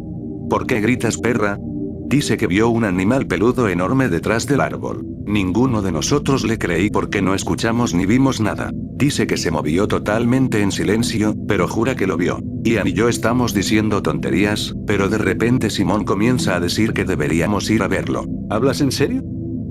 ¿Por qué gritas, perra? Dice que vio un animal peludo enorme detrás del árbol. Ninguno de nosotros le creí porque no escuchamos ni vimos nada. Dice que se movió totalmente en silencio, pero jura que lo vio. Ian y yo estamos diciendo tonterías, pero de repente Simón comienza a decir que deberíamos ir a verlo. ¿Hablas en serio?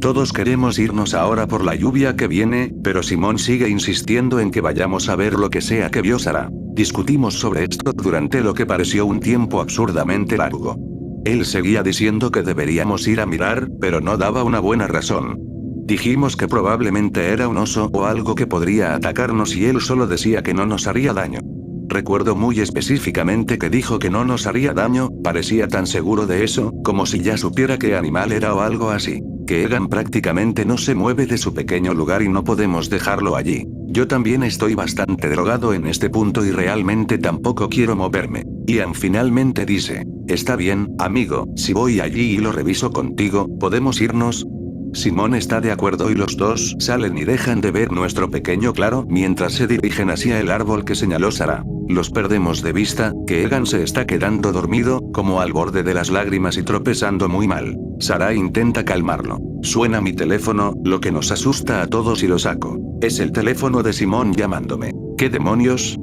Todos queremos irnos ahora por la lluvia que viene, pero Simón sigue insistiendo en que vayamos a ver lo que sea que vio Sarah. Discutimos sobre esto durante lo que pareció un tiempo absurdamente largo. Él seguía diciendo que deberíamos ir a mirar, pero no daba una buena razón. Dijimos que probablemente era un oso o algo que podría atacarnos y él solo decía que no nos haría daño. Recuerdo muy específicamente que dijo que no nos haría daño, parecía tan seguro de eso, como si ya supiera qué animal era o algo así. Keegan prácticamente no se mueve de su pequeño lugar y no podemos dejarlo allí. Yo también estoy bastante drogado en este punto y realmente tampoco quiero moverme. Ian finalmente dice, está bien, amigo, si voy allí y lo reviso contigo, ¿podemos irnos? Simón está de acuerdo y los dos salen y dejan de ver nuestro pequeño claro mientras se dirigen hacia el árbol que señaló Sarah. Los perdemos de vista, Keegan se está quedando dormido, como al borde de las lágrimas y tropezando muy mal. Sarah intenta calmarlo. Suena mi teléfono, lo que nos asusta a todos y lo saco. Es el teléfono de Simón llamándome. ¿Qué demonios?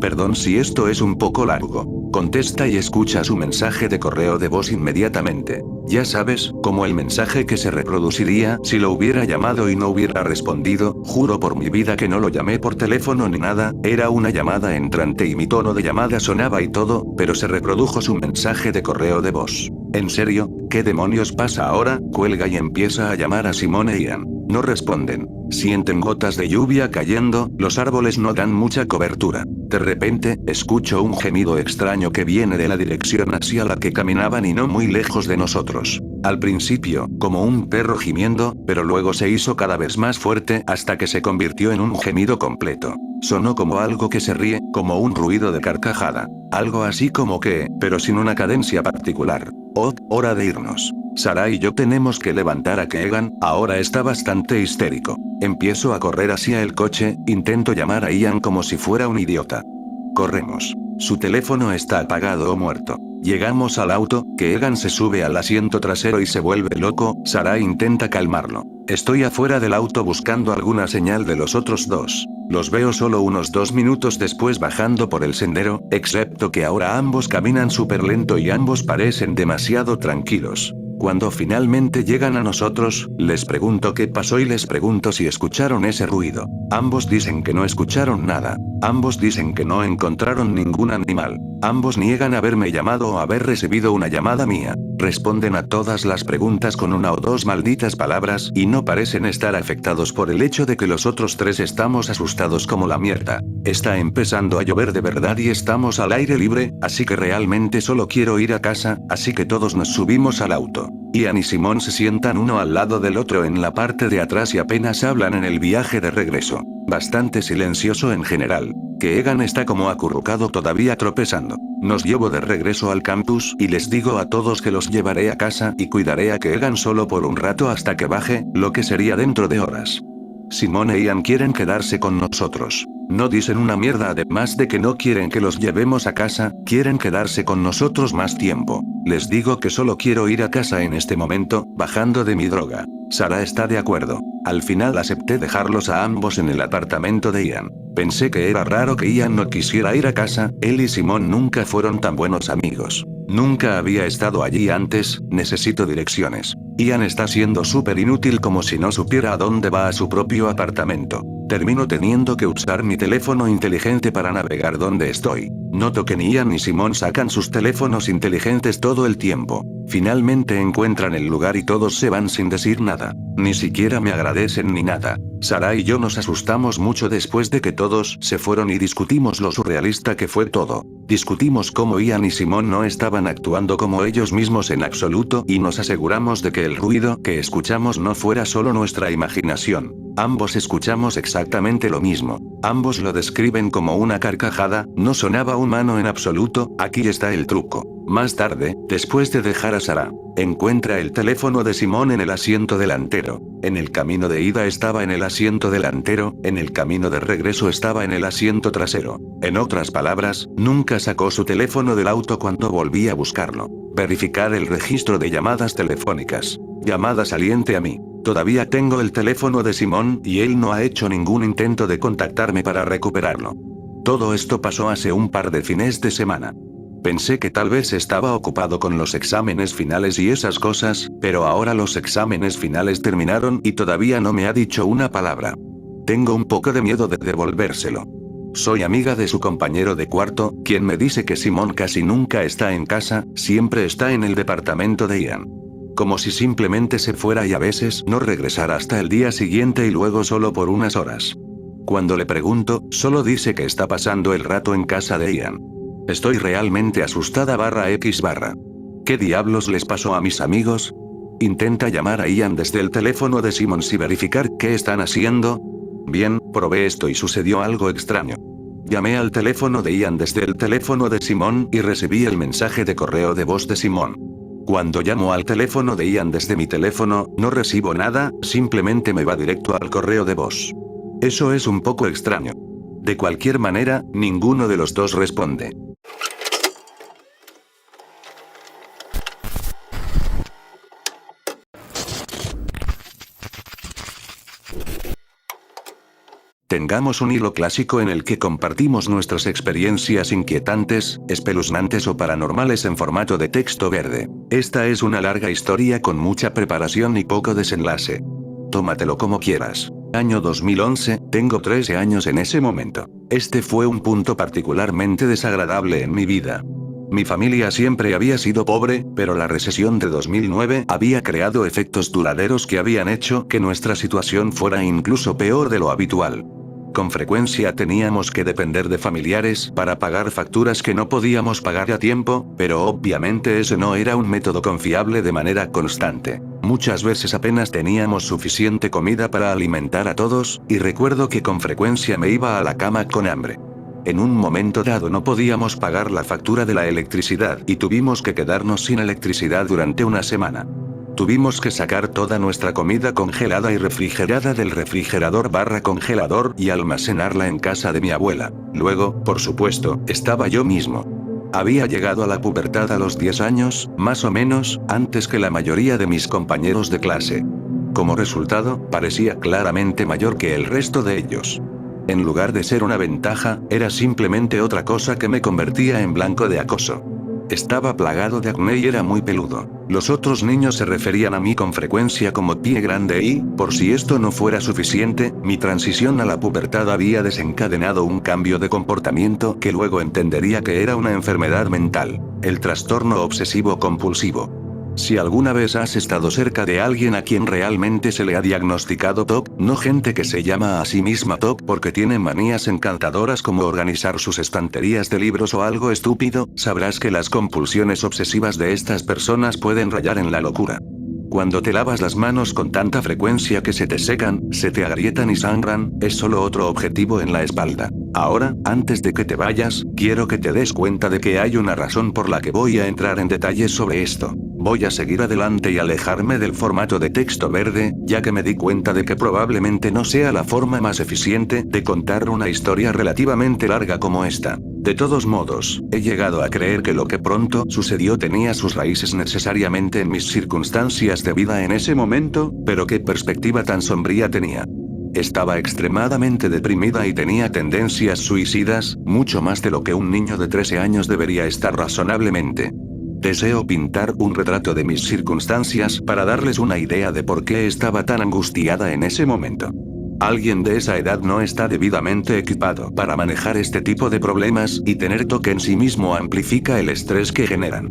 Perdón si esto es un poco largo. Contesta y escucha su mensaje de correo de voz inmediatamente. Ya sabes, como el mensaje que se reproduciría si lo hubiera llamado y no hubiera respondido, juro por mi vida que no lo llamé por teléfono ni nada, era una llamada entrante y mi tono de llamada sonaba y todo, pero se reprodujo su mensaje de correo de voz. ¿En serio? ¿Qué demonios pasa ahora? Cuelga y empieza a llamar a Simón e Ian. No responden. Sienten gotas de lluvia cayendo, los árboles no dan mucha cobertura. De repente, escucho un gemido extraño que viene de la dirección hacia la que caminaban y no muy lejos de nosotros. Al principio, como un perro gimiendo, pero luego se hizo cada vez más fuerte hasta que se convirtió en un gemido completo. Sonó como algo que se ríe, como un ruido de carcajada. Algo así como que, pero sin una cadencia particular. Oh, hora de irnos. Sarah y yo tenemos que levantar a Keegan, ahora está bastante histérico. Empiezo a correr hacia el coche, intento llamar a Ian como si fuera un idiota. Corremos. Su teléfono está apagado o muerto. Llegamos al auto, Keegan se sube al asiento trasero y se vuelve loco, Sarah intenta calmarlo. Estoy afuera del auto buscando alguna señal de los otros dos. Los veo solo unos 2 minutos después bajando por el sendero, excepto que ahora ambos caminan súper lento y ambos parecen demasiado tranquilos. Cuando finalmente llegan a nosotros, les pregunto qué pasó y les pregunto si escucharon ese ruido. Ambos dicen que no escucharon nada. Ambos dicen que no encontraron ningún animal. Ambos niegan haberme llamado o haber recibido una llamada mía. Responden a todas las preguntas con una o dos malditas palabras y no parecen estar afectados por el hecho de que los otros tres estamos asustados como la mierda. Está empezando a llover de verdad y estamos al aire libre, así que realmente solo quiero ir a casa, así que todos nos subimos al auto. Ian y Simón se sientan uno al lado del otro en la parte de atrás y apenas hablan en el viaje de regreso. Bastante silencioso en general. Keegan está como acurrucado todavía tropezando. Nos llevo de regreso al campus y les digo a todos que los llevaré a casa y cuidaré a Keegan solo por un rato hasta que baje, lo que sería dentro de horas. Simón e Ian quieren quedarse con nosotros. No dicen una mierda además de que no quieren que los llevemos a casa, quieren quedarse con nosotros más tiempo. Les digo que solo quiero ir a casa en este momento, bajando de mi droga. Sarah está de acuerdo. Al final acepté dejarlos a ambos en el apartamento de Ian. Pensé que era raro que Ian no quisiera ir a casa, él y Simón nunca fueron tan buenos amigos. Nunca había estado allí antes, necesito direcciones. Ian está siendo súper inútil como si no supiera a dónde va a su propio apartamento. Termino teniendo que usar mi teléfono inteligente para navegar donde estoy. Noto que ni Ian ni Simón sacan sus teléfonos inteligentes todo el tiempo. Finalmente encuentran el lugar y todos se van sin decir nada. Ni siquiera me agradecen ni nada. Sarah y yo nos asustamos mucho después de que todos se fueron y discutimos lo surrealista que fue todo. Discutimos cómo Ian y Simón no estaban actuando como ellos mismos en absoluto y nos aseguramos de que el ruido que escuchamos no fuera solo nuestra imaginación. Ambos escuchamos exactamente lo mismo. Ambos lo describen como una carcajada, no sonaba humano en absoluto. Aquí está el truco. Más tarde, después de dejar a Sara, encuentra el teléfono de Simón en el asiento delantero. En el camino de ida estaba en el asiento delantero, en el camino de regreso estaba en el asiento trasero. En otras palabras, nunca sacó su teléfono del auto cuando volví a buscarlo. Verificar el registro de llamadas telefónicas. Llamada saliente a mí. Todavía tengo el teléfono de Simón y él no ha hecho ningún intento de contactarme para recuperarlo. Todo esto pasó hace un par de fines de semana. Pensé que tal vez estaba ocupado con los exámenes finales y esas cosas, pero ahora los exámenes finales terminaron y todavía no me ha dicho una palabra. Tengo un poco de miedo de devolvérselo. Soy amiga de su compañero de cuarto, quien me dice que Simón casi nunca está en casa, siempre está en el departamento de Ian. Como si simplemente se fuera y a veces no regresara hasta el día siguiente y luego solo por unas horas. Cuando le pregunto, solo dice que está pasando el rato en casa de Ian. Estoy realmente asustada /X/. ¿Qué diablos les pasó a mis amigos? Intenta llamar a Ian desde el teléfono de Simmons y verificar qué están haciendo. Bien, probé esto y sucedió algo extraño. Llamé al teléfono de Ian desde el teléfono de Simón y recibí el mensaje de correo de voz de Simón. Cuando llamo al teléfono de Ian desde mi teléfono, no recibo nada, simplemente me va directo al correo de voz. Eso es un poco extraño. De cualquier manera, ninguno de los dos responde. Tengamos un hilo clásico en el que compartimos nuestras experiencias inquietantes, espeluznantes o paranormales en formato de texto verde. Esta es una larga historia con mucha preparación y poco desenlace. Tómatelo como quieras. Año 2011, tengo 13 años en ese momento. Este fue un punto particularmente desagradable en mi vida. Mi familia siempre había sido pobre, pero la recesión de 2009 había creado efectos duraderos que habían hecho que nuestra situación fuera incluso peor de lo habitual. Con frecuencia teníamos que depender de familiares para pagar facturas que no podíamos pagar a tiempo, pero obviamente ese no era un método confiable de manera constante. Muchas veces apenas teníamos suficiente comida para alimentar a todos, y recuerdo que con frecuencia me iba a la cama con hambre. En un momento dado no podíamos pagar la factura de la electricidad y tuvimos que quedarnos sin electricidad durante una semana. Tuvimos que sacar toda nuestra comida congelada y refrigerada del refrigerador /congelador y almacenarla en casa de mi abuela. Luego, por supuesto, estaba yo mismo. Había llegado a la pubertad a los 10 años, más o menos, antes que la mayoría de mis compañeros de clase. Como resultado, parecía claramente mayor que el resto de ellos. En lugar de ser una ventaja, era simplemente otra cosa que me convertía en blanco de acoso. Estaba plagado de acné y era muy peludo. Los otros niños se referían a mí con frecuencia como pie grande y, por si esto no fuera suficiente, mi transición a la pubertad había desencadenado un cambio de comportamiento que luego entendería que era una enfermedad mental, el trastorno obsesivo compulsivo. Si alguna vez has estado cerca de alguien a quien realmente se le ha diagnosticado TOC, no gente que se llama a sí misma TOC porque tiene manías encantadoras como organizar sus estanterías de libros o algo estúpido, sabrás que las compulsiones obsesivas de estas personas pueden rayar en la locura. Cuando te lavas las manos con tanta frecuencia que se te secan, se te agrietan y sangran, es solo otro objetivo en la espalda. Ahora, antes de que te vayas, quiero que te des cuenta de que hay una razón por la que voy a entrar en detalles sobre esto. Voy a seguir adelante y alejarme del formato de texto verde, ya que me di cuenta de que probablemente no sea la forma más eficiente de contar una historia relativamente larga como esta. De todos modos, he llegado a creer que lo que pronto sucedió tenía sus raíces necesariamente en mis circunstancias de vida en ese momento, pero qué perspectiva tan sombría tenía. Estaba extremadamente deprimida y tenía tendencias suicidas, mucho más de lo que un niño de 13 años debería estar razonablemente. Deseo pintar un retrato de mis circunstancias para darles una idea de por qué estaba tan angustiada en ese momento. Alguien de esa edad no está debidamente equipado para manejar este tipo de problemas y tener TOC en sí mismo amplifica el estrés que generan.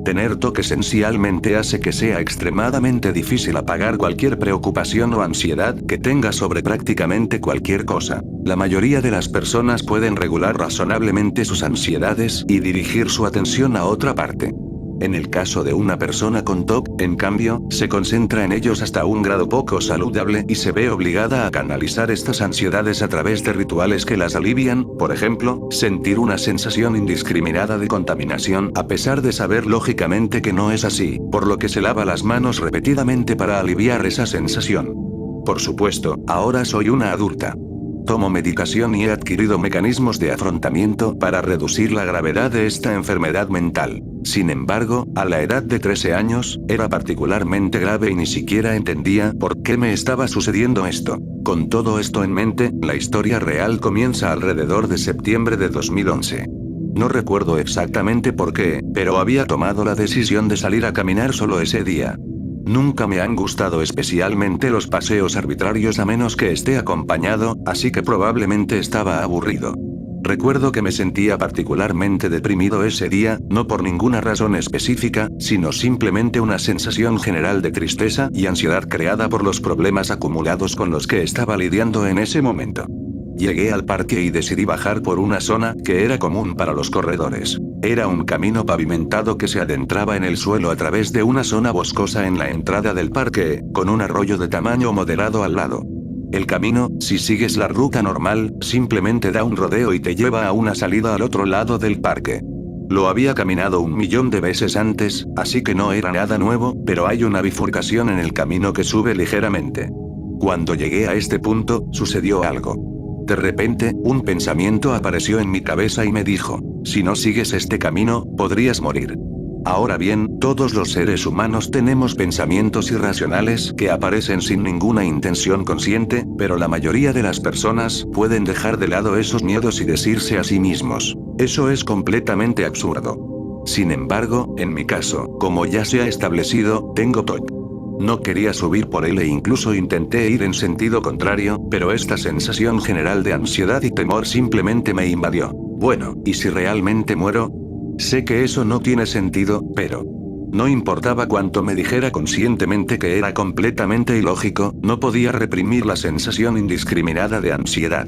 Tener TOC esencialmente hace que sea extremadamente difícil apagar cualquier preocupación o ansiedad que tenga sobre prácticamente cualquier cosa. La mayoría de las personas pueden regular razonablemente sus ansiedades y dirigir su atención a otra parte. En el caso de una persona con TOC, en cambio, se concentra en ellos hasta un grado poco saludable y se ve obligada a canalizar estas ansiedades a través de rituales que las alivian, por ejemplo, sentir una sensación indiscriminada de contaminación a pesar de saber lógicamente que no es así, por lo que se lava las manos repetidamente para aliviar esa sensación. Por supuesto, ahora soy una adulta. Tomo medicación y he adquirido mecanismos de afrontamiento para reducir la gravedad de esta enfermedad mental. Sin embargo, a la edad de 13 años, era particularmente grave y ni siquiera entendía por qué me estaba sucediendo esto. Con todo esto en mente, la historia real comienza alrededor de septiembre de 2011. No recuerdo exactamente por qué, pero había tomado la decisión de salir a caminar solo ese día. Nunca me han gustado especialmente los paseos arbitrarios a menos que esté acompañado, así que probablemente estaba aburrido. Recuerdo que me sentía particularmente deprimido ese día, no por ninguna razón específica, sino simplemente una sensación general de tristeza y ansiedad creada por los problemas acumulados con los que estaba lidiando en ese momento. Llegué al parque y decidí bajar por una zona que era común para los corredores. Era un camino pavimentado que se adentraba en el suelo a través de una zona boscosa en la entrada del parque, con un arroyo de tamaño moderado al lado. El camino, si sigues la ruta normal, simplemente da un rodeo y te lleva a una salida al otro lado del parque. Lo había caminado 1.000.000 de veces antes, así que no era nada nuevo, pero hay una bifurcación en el camino que sube ligeramente. Cuando llegué a este punto, sucedió algo. De repente, un pensamiento apareció en mi cabeza y me dijo, si no sigues este camino, podrías morir. Ahora bien, todos los seres humanos tenemos pensamientos irracionales que aparecen sin ninguna intención consciente, pero la mayoría de las personas pueden dejar de lado esos miedos y decirse a sí mismos, eso es completamente absurdo. Sin embargo, en mi caso, como ya se ha establecido, tengo TOC. No quería subir por él e incluso intenté ir en sentido contrario, pero esta sensación general de ansiedad y temor simplemente me invadió. Bueno, ¿y si realmente muero? Sé que eso no tiene sentido, pero... no importaba cuánto me dijera conscientemente que era completamente ilógico, no podía reprimir la sensación indiscriminada de ansiedad.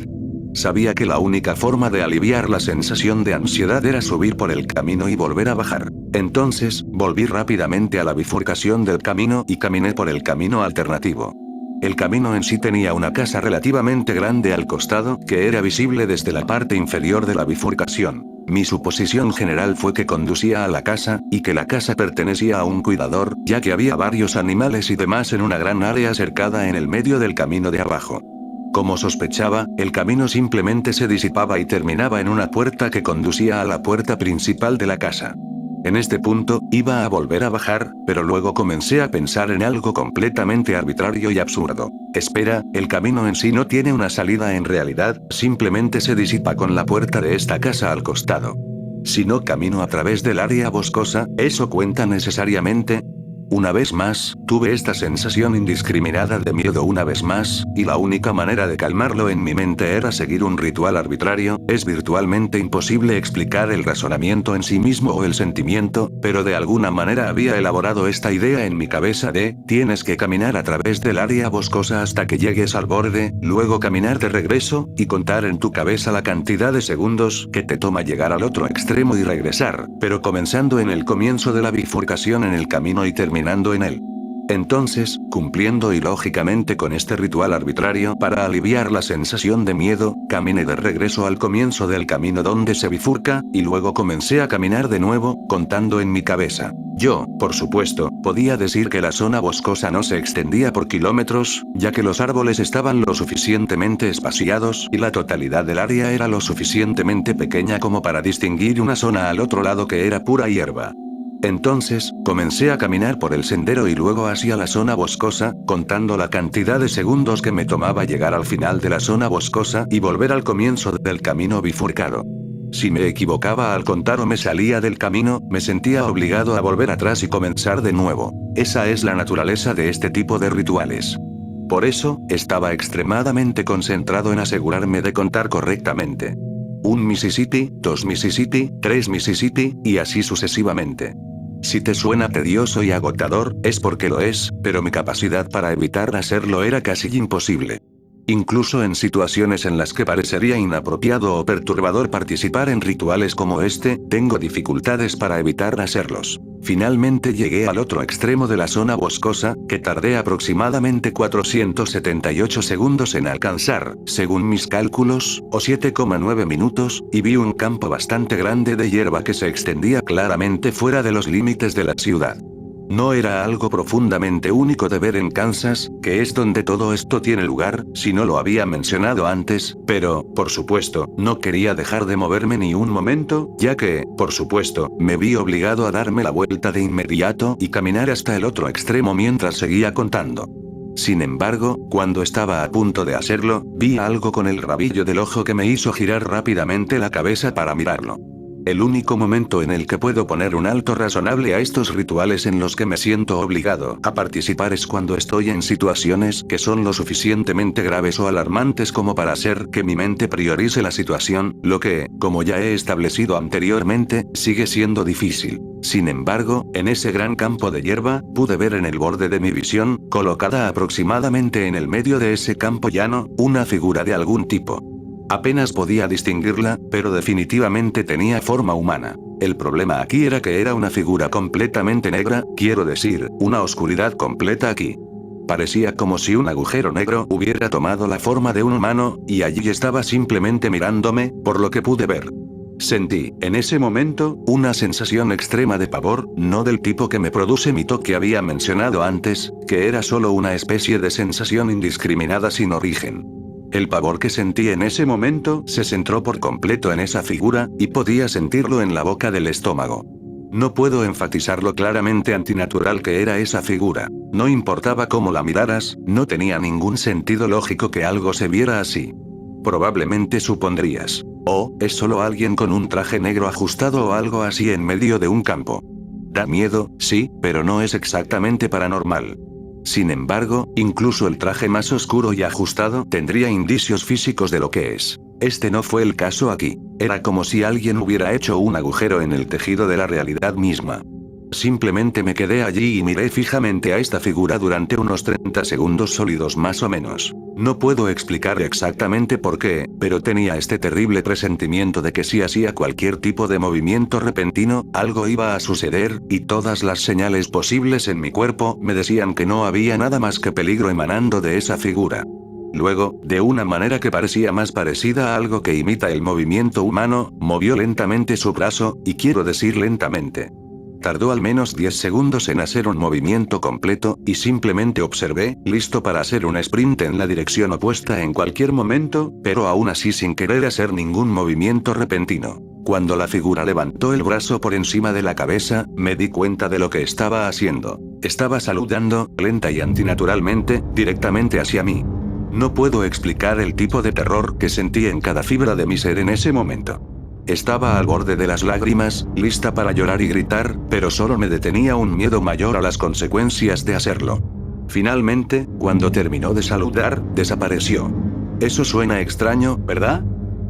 Sabía que la única forma de aliviar la sensación de ansiedad era subir por el camino y volver a bajar. Entonces, volví rápidamente a la bifurcación del camino y caminé por el camino alternativo. El camino en sí tenía una casa relativamente grande al costado, que era visible desde la parte inferior de la bifurcación. Mi suposición general fue que conducía a la casa, y que la casa pertenecía a un cuidador, ya que había varios animales y demás en una gran área cercada en el medio del camino de abajo. Como sospechaba, el camino simplemente se disipaba y terminaba en una puerta que conducía a la puerta principal de la casa. En este punto, iba a volver a bajar, pero luego comencé a pensar en algo completamente arbitrario y absurdo. Espera, el camino en sí no tiene una salida en realidad, simplemente se disipa con la puerta de esta casa al costado. Si no camino a través del área boscosa, ¿eso cuenta necesariamente? Una vez más, tuve esta sensación indiscriminada de miedo una vez más, y la única manera de calmarlo en mi mente era seguir un ritual arbitrario. Es virtualmente imposible explicar el razonamiento en sí mismo o el sentimiento, pero de alguna manera había elaborado esta idea en mi cabeza de, tienes que caminar a través del área boscosa hasta que llegues al borde, luego caminar de regreso, y contar en tu cabeza la cantidad de segundos que te toma llegar al otro extremo y regresar, pero comenzando en el comienzo de la bifurcación en el camino y terminando en él. Entonces, cumpliendo ilógicamente con este ritual arbitrario para aliviar la sensación de miedo, caminé de regreso al comienzo del camino donde se bifurca, y luego comencé a caminar de nuevo, contando en mi cabeza. Yo, por supuesto, podía decir que la zona boscosa no se extendía por kilómetros, ya que los árboles estaban lo suficientemente espaciados y la totalidad del área era lo suficientemente pequeña como para distinguir una zona al otro lado que era pura hierba. Entonces, comencé a caminar por el sendero y luego hacia la zona boscosa, contando la cantidad de segundos que me tomaba llegar al final de la zona boscosa y volver al comienzo del camino bifurcado. Si me equivocaba al contar o me salía del camino, me sentía obligado a volver atrás y comenzar de nuevo. Esa es la naturaleza de este tipo de rituales. Por eso, estaba extremadamente concentrado en asegurarme de contar correctamente. 1 Mississippi, 2 Mississippi, 3 Mississippi, y así sucesivamente. Si te suena tedioso y agotador, es porque lo es, pero mi capacidad para evitar hacerlo era casi imposible. Incluso en situaciones en las que parecería inapropiado o perturbador participar en rituales como este, tengo dificultades para evitar hacerlos. Finalmente llegué al otro extremo de la zona boscosa, que tardé aproximadamente 478 segundos en alcanzar, según mis cálculos, o 7,9 minutos, y vi un campo bastante grande de hierba que se extendía claramente fuera de los límites de la ciudad. No era algo profundamente único de ver en Kansas, que es donde todo esto tiene lugar, si no lo había mencionado antes, pero, por supuesto, no quería dejar de moverme ni un momento, ya que, por supuesto, me vi obligado a darme la vuelta de inmediato y caminar hasta el otro extremo mientras seguía contando. Sin embargo, cuando estaba a punto de hacerlo, vi algo con el rabillo del ojo que me hizo girar rápidamente la cabeza para mirarlo. El único momento en el que puedo poner un alto razonable a estos rituales en los que me siento obligado a participar es cuando estoy en situaciones que son lo suficientemente graves o alarmantes como para hacer que mi mente priorice la situación, lo que, como ya he establecido anteriormente, sigue siendo difícil. Sin embargo, en ese gran campo de hierba, pude ver en el borde de mi visión, colocada aproximadamente en el medio de ese campo llano, una figura de algún tipo. Apenas podía distinguirla, pero definitivamente tenía forma humana. El problema aquí era que era una figura completamente negra, quiero decir, una oscuridad completa aquí. Parecía como si un agujero negro hubiera tomado la forma de un humano, y allí estaba simplemente mirándome, por lo que pude ver. Sentí, en ese momento, una sensación extrema de pavor, no del tipo que me produce mito que había mencionado antes, que era solo una especie de sensación indiscriminada sin origen. El pavor que sentí en ese momento se centró por completo en esa figura, y podía sentirlo en la boca del estómago. No puedo enfatizar lo claramente antinatural que era esa figura. No importaba cómo la miraras, no tenía ningún sentido lógico que algo se viera así. Probablemente supondrías, oh, es solo alguien con un traje negro ajustado o algo así en medio de un campo. Da miedo, sí, pero no es exactamente paranormal. Sin embargo, incluso el traje más oscuro y ajustado tendría indicios físicos de lo que es. Este no fue el caso aquí. Era como si alguien hubiera hecho un agujero en el tejido de la realidad misma. Simplemente me quedé allí y miré fijamente a esta figura durante unos 30 segundos sólidos más o menos. No puedo explicar exactamente por qué, pero tenía este terrible presentimiento de que si hacía cualquier tipo de movimiento repentino, algo iba a suceder, y todas las señales posibles en mi cuerpo me decían que no había nada más que peligro emanando de esa figura. Luego, de una manera que parecía más parecida a algo que imita el movimiento humano, movió lentamente su brazo, y quiero decir lentamente. Tardó al menos 10 segundos en hacer un movimiento completo, y simplemente observé, listo para hacer un sprint en la dirección opuesta en cualquier momento, pero aún así sin querer hacer ningún movimiento repentino. Cuando la figura levantó el brazo por encima de la cabeza, me di cuenta de lo que estaba haciendo. Estaba saludando, lenta y antinaturalmente, directamente hacia mí. No puedo explicar el tipo de terror que sentí en cada fibra de mi ser en ese momento. Estaba al borde de las lágrimas, lista para llorar y gritar, pero solo me detenía un miedo mayor a las consecuencias de hacerlo. Finalmente, cuando terminó de saludar, desapareció. Eso suena extraño, ¿verdad?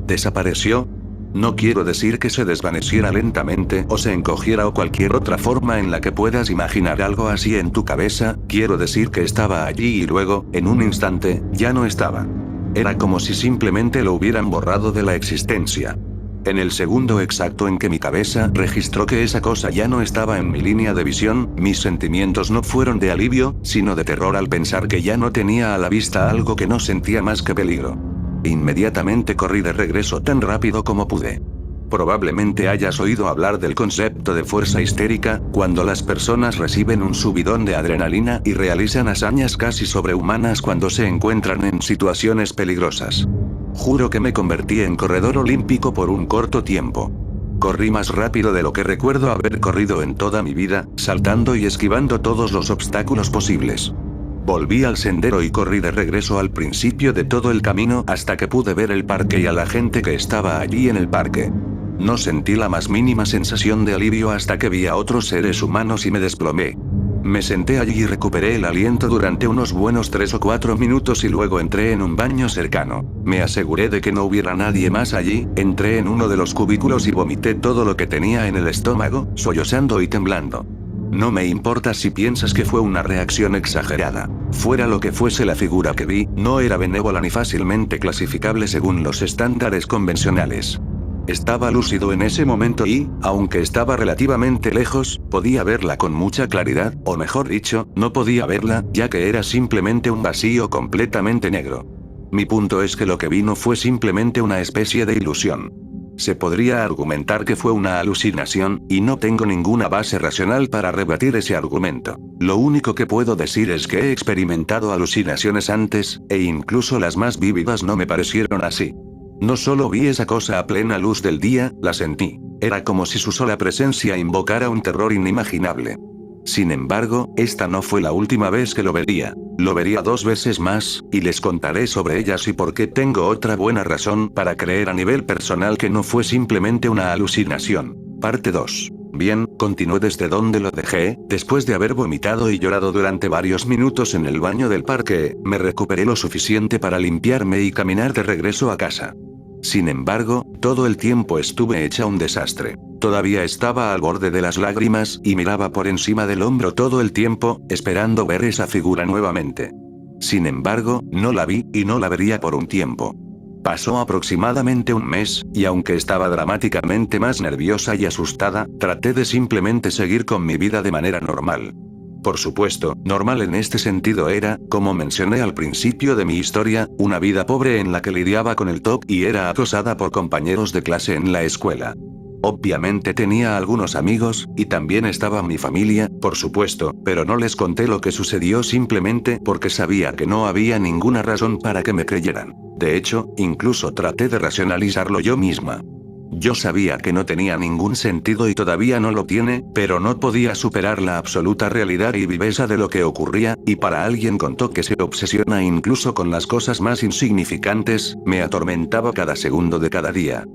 ¿Desapareció? No quiero decir que se desvaneciera lentamente o se encogiera o cualquier otra forma en la que puedas imaginar algo así en tu cabeza, quiero decir que estaba allí y luego, en un instante, ya no estaba. Era como si simplemente lo hubieran borrado de la existencia. En el segundo exacto en que mi cabeza registró que esa cosa ya no estaba en mi línea de visión, mis sentimientos no fueron de alivio, sino de terror al pensar que ya no tenía a la vista algo que no sentía más que peligro. Inmediatamente corrí de regreso tan rápido como pude. Probablemente hayas oído hablar del concepto de fuerza histérica, cuando las personas reciben un subidón de adrenalina y realizan hazañas casi sobrehumanas cuando se encuentran en situaciones peligrosas. Juro que me convertí en corredor olímpico por un corto tiempo. Corrí más rápido de lo que recuerdo haber corrido en toda mi vida, saltando y esquivando todos los obstáculos posibles. Volví al sendero y corrí de regreso al principio de todo el camino hasta que pude ver el parque y a la gente que estaba allí en el parque. No sentí la más mínima sensación de alivio hasta que vi a otros seres humanos y me desplomé. Me senté allí y recuperé el aliento durante unos buenos 3 o 4 minutos y luego entré en un baño cercano. Me aseguré de que no hubiera nadie más allí, entré en uno de los cubículos y vomité todo lo que tenía en el estómago, sollozando y temblando. No me importa si piensas que fue una reacción exagerada. Fuera lo que fuese la figura que vi, no era benévola ni fácilmente clasificable según los estándares convencionales. Estaba lúcido en ese momento y, aunque estaba relativamente lejos, podía verla con mucha claridad, o mejor dicho, no podía verla, ya que era simplemente un vacío completamente negro. Mi punto es que lo que vi no fue simplemente una especie de ilusión. Se podría argumentar que fue una alucinación, y no tengo ninguna base racional para rebatir ese argumento. Lo único que puedo decir es que he experimentado alucinaciones antes, e incluso las más vívidas no me parecieron así. No solo vi esa cosa a plena luz del día, la sentí. Era como si su sola presencia invocara un terror inimaginable. Sin embargo, esta no fue la última vez que lo vería. Lo vería 2 veces más, y les contaré sobre ellas y por qué tengo otra buena razón para creer a nivel personal que no fue simplemente una alucinación. Parte 2. Bien, continué desde donde lo dejé, después de haber vomitado y llorado durante varios minutos en el baño del parque, me recuperé lo suficiente para limpiarme y caminar de regreso a casa. Sin embargo, todo el tiempo estuve hecha un desastre. Todavía estaba al borde de las lágrimas y miraba por encima del hombro todo el tiempo, esperando ver esa figura nuevamente. Sin embargo, no la vi, y no la vería por un tiempo. Pasó aproximadamente un mes, y aunque estaba dramáticamente más nerviosa y asustada, traté de simplemente seguir con mi vida de manera normal. Por supuesto, normal en este sentido era, como mencioné al principio de mi historia, una vida pobre en la que lidiaba con el TOC y era acosada por compañeros de clase en la escuela. Obviamente tenía algunos amigos, y también estaba mi familia, por supuesto, pero no les conté lo que sucedió simplemente porque sabía que no había ninguna razón para que me creyeran. De hecho, incluso traté de racionalizarlo yo misma. Yo sabía que no tenía ningún sentido y todavía no lo tiene, pero no podía superar la absoluta realidad y viveza de lo que ocurría, y para alguien con TOC que se obsesiona incluso con las cosas más insignificantes, me atormentaba cada segundo de cada día.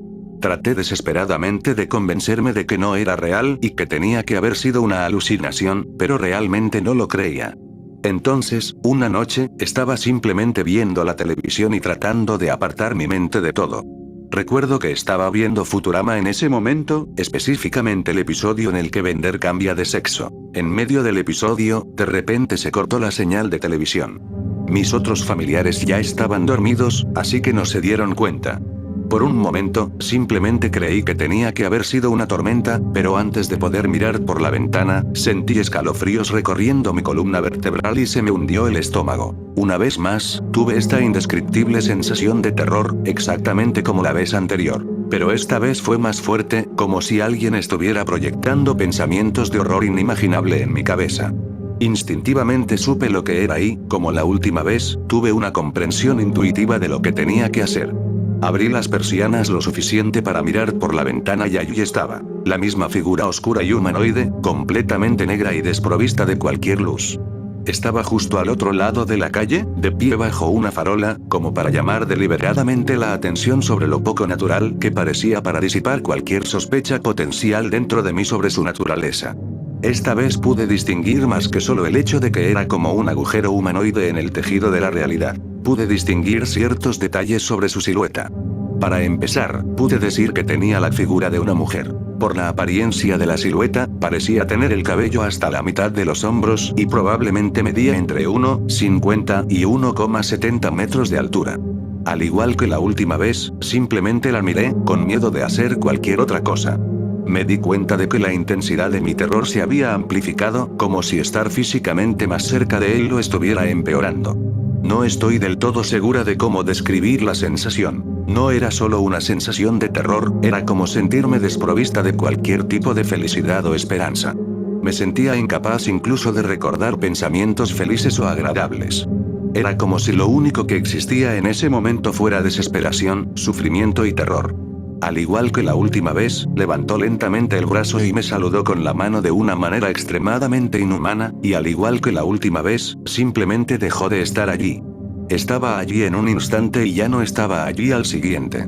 Traté desesperadamente de convencerme de que no era real y que tenía que haber sido una alucinación, pero realmente no lo creía. Entonces, una noche, estaba simplemente viendo la televisión y tratando de apartar mi mente de todo. Recuerdo que estaba viendo Futurama en ese momento, específicamente el episodio en el que Bender cambia de sexo. En medio del episodio, de repente se cortó la señal de televisión. Mis otros familiares ya estaban dormidos, así que no se dieron cuenta. Por un momento, simplemente creí que tenía que haber sido una tormenta, pero antes de poder mirar por la ventana, sentí escalofríos recorriendo mi columna vertebral y se me hundió el estómago. Una vez más, tuve esta indescriptible sensación de terror, exactamente como la vez anterior. Pero esta vez fue más fuerte, como si alguien estuviera proyectando pensamientos de horror inimaginable en mi cabeza. Instintivamente supe lo que era y, como la última vez, tuve una comprensión intuitiva de lo que tenía que hacer. Abrí las persianas lo suficiente para mirar por la ventana y allí estaba. La misma figura oscura y humanoide, completamente negra y desprovista de cualquier luz. Estaba justo al otro lado de la calle, de pie bajo una farola, como para llamar deliberadamente la atención sobre lo poco natural que parecía para disipar cualquier sospecha potencial dentro de mí sobre su naturaleza. Esta vez pude distinguir más que solo el hecho de que era como un agujero humanoide en el tejido de la realidad. Pude distinguir ciertos detalles sobre su silueta. Para empezar, pude decir que tenía la figura de una mujer. Por la apariencia de la silueta, parecía tener el cabello hasta la mitad de los hombros y probablemente medía entre 1,50 y 1,70 metros de altura. Al igual que la última vez, simplemente la miré, con miedo de hacer cualquier otra cosa. Me di cuenta de que la intensidad de mi terror se había amplificado, como si estar físicamente más cerca de él lo estuviera empeorando. No estoy del todo segura de cómo describir la sensación. No era solo una sensación de terror, era como sentirme desprovista de cualquier tipo de felicidad o esperanza. Me sentía incapaz incluso de recordar pensamientos felices o agradables. Era como si lo único que existía en ese momento fuera desesperación, sufrimiento y terror. Al igual que la última vez, levantó lentamente el brazo y me saludó con la mano de una manera extremadamente inhumana, y al igual que la última vez, simplemente dejó de estar allí. Estaba allí en un instante y ya no estaba allí al siguiente.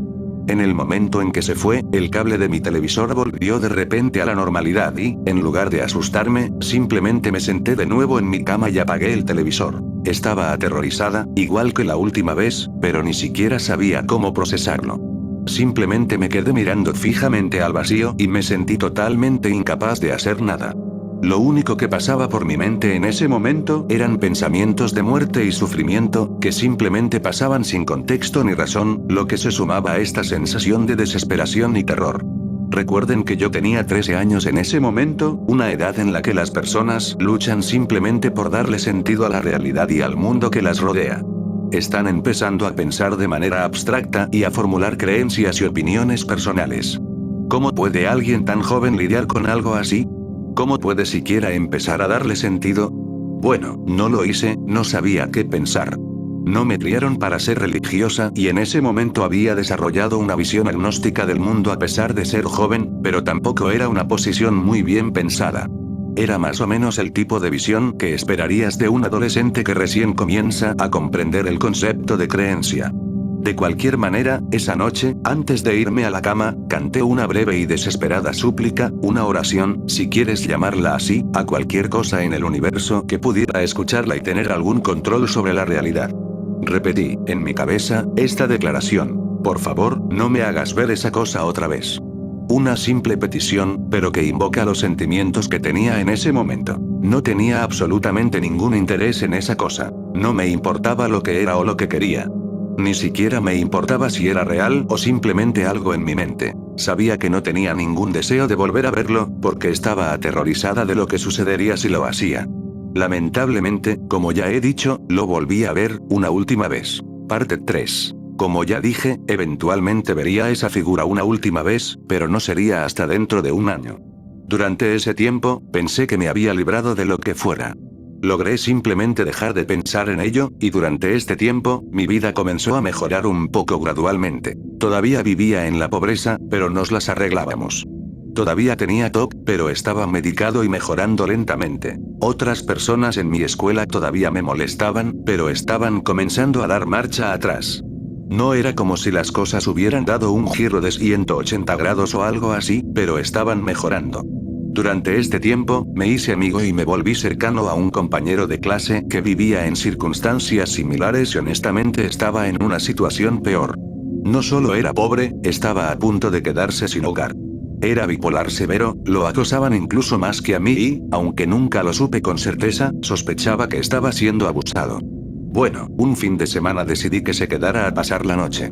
En el momento en que se fue, el cable de mi televisor volvió de repente a la normalidad y, en lugar de asustarme, simplemente me senté de nuevo en mi cama y apagué el televisor. Estaba aterrorizada, igual que la última vez, pero ni siquiera sabía cómo procesarlo. Simplemente me quedé mirando fijamente al vacío y me sentí totalmente incapaz de hacer nada. Lo único que pasaba por mi mente en ese momento eran pensamientos de muerte y sufrimiento, que simplemente pasaban sin contexto ni razón, lo que se sumaba a esta sensación de desesperación y terror. Recuerden que yo tenía 13 años en ese momento, una edad en la que las personas luchan simplemente por darle sentido a la realidad y al mundo que las rodea. Están empezando a pensar de manera abstracta y a formular creencias y opiniones personales. ¿Cómo puede alguien tan joven lidiar con algo así? ¿Cómo puede siquiera empezar a darle sentido? Bueno, no lo hice, no sabía qué pensar. No me criaron para ser religiosa y en ese momento había desarrollado una visión agnóstica del mundo a pesar de ser joven, pero tampoco era una posición muy bien pensada. Era más o menos el tipo de visión que esperarías de un adolescente que recién comienza a comprender el concepto de creencia. De cualquier manera, esa noche, antes de irme a la cama, canté una breve y desesperada súplica, una oración, si quieres llamarla así, a cualquier cosa en el universo que pudiera escucharla y tener algún control sobre la realidad. Repetí, en mi cabeza, esta declaración: por favor, no me hagas ver esa cosa otra vez. Una simple petición, pero que invoca los sentimientos que tenía en ese momento. No tenía absolutamente ningún interés en esa cosa. No me importaba lo que era o lo que quería. Ni siquiera me importaba si era real o simplemente algo en mi mente. Sabía que no tenía ningún deseo de volver a verlo, porque estaba aterrorizada de lo que sucedería si lo hacía. Lamentablemente, como ya he dicho, lo volví a ver, una última vez. Parte 3. Como ya dije, eventualmente vería a esa figura una última vez, pero no sería hasta dentro de un año. Durante ese tiempo, pensé que me había librado de lo que fuera. Logré simplemente dejar de pensar en ello, y durante este tiempo, mi vida comenzó a mejorar un poco gradualmente. Todavía vivía en la pobreza, pero nos las arreglábamos. Todavía tenía TOC, pero estaba medicado y mejorando lentamente. Otras personas en mi escuela todavía me molestaban, pero estaban comenzando a dar marcha atrás. No era como si las cosas hubieran dado un giro de 180 grados o algo así, pero estaban mejorando. Durante este tiempo, me hice amigo y me volví cercano a un compañero de clase que vivía en circunstancias similares y honestamente estaba en una situación peor. No solo era pobre, estaba a punto de quedarse sin hogar. Era bipolar severo, lo acosaban incluso más que a mí y, aunque nunca lo supe con certeza, sospechaba que estaba siendo abusado. Bueno, un fin de semana decidí que se quedara a pasar la noche.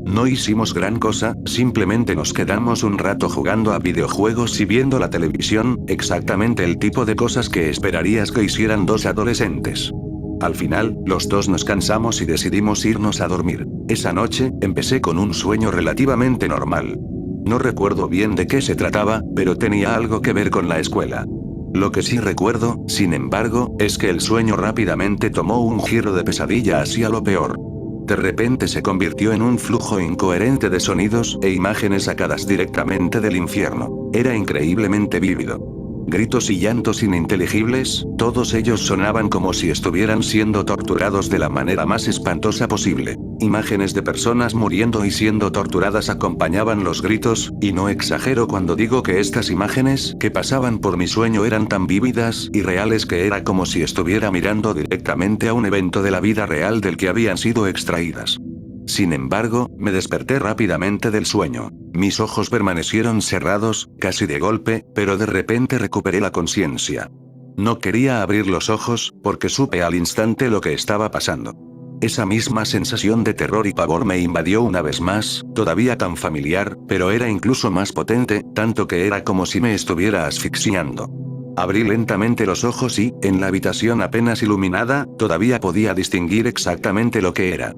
No hicimos gran cosa, simplemente nos quedamos un rato jugando a videojuegos y viendo la televisión, exactamente el tipo de cosas que esperarías que hicieran dos adolescentes. Al final, los dos nos cansamos y decidimos irnos a dormir. Esa noche, empecé con un sueño relativamente normal. No recuerdo bien de qué se trataba, pero tenía algo que ver con la escuela. Lo que sí recuerdo, sin embargo, es que el sueño rápidamente tomó un giro de pesadilla hacia lo peor. De repente se convirtió en un flujo incoherente de sonidos e imágenes sacadas directamente del infierno. Era increíblemente vívido. Gritos y llantos ininteligibles, todos ellos sonaban como si estuvieran siendo torturados de la manera más espantosa posible. Imágenes de personas muriendo y siendo torturadas acompañaban los gritos, y no exagero cuando digo que estas imágenes que pasaban por mi sueño eran tan vívidas y reales que era como si estuviera mirando directamente a un evento de la vida real del que habían sido extraídas. Sin embargo, me desperté rápidamente del sueño. Mis ojos permanecieron cerrados, casi de golpe, pero de repente recuperé la conciencia. No quería abrir los ojos, porque supe al instante lo que estaba pasando. Esa misma sensación de terror y pavor me invadió una vez más, todavía tan familiar, pero era incluso más potente, tanto que era como si me estuviera asfixiando. Abrí lentamente los ojos y, en la habitación apenas iluminada, todavía podía distinguir exactamente lo que era.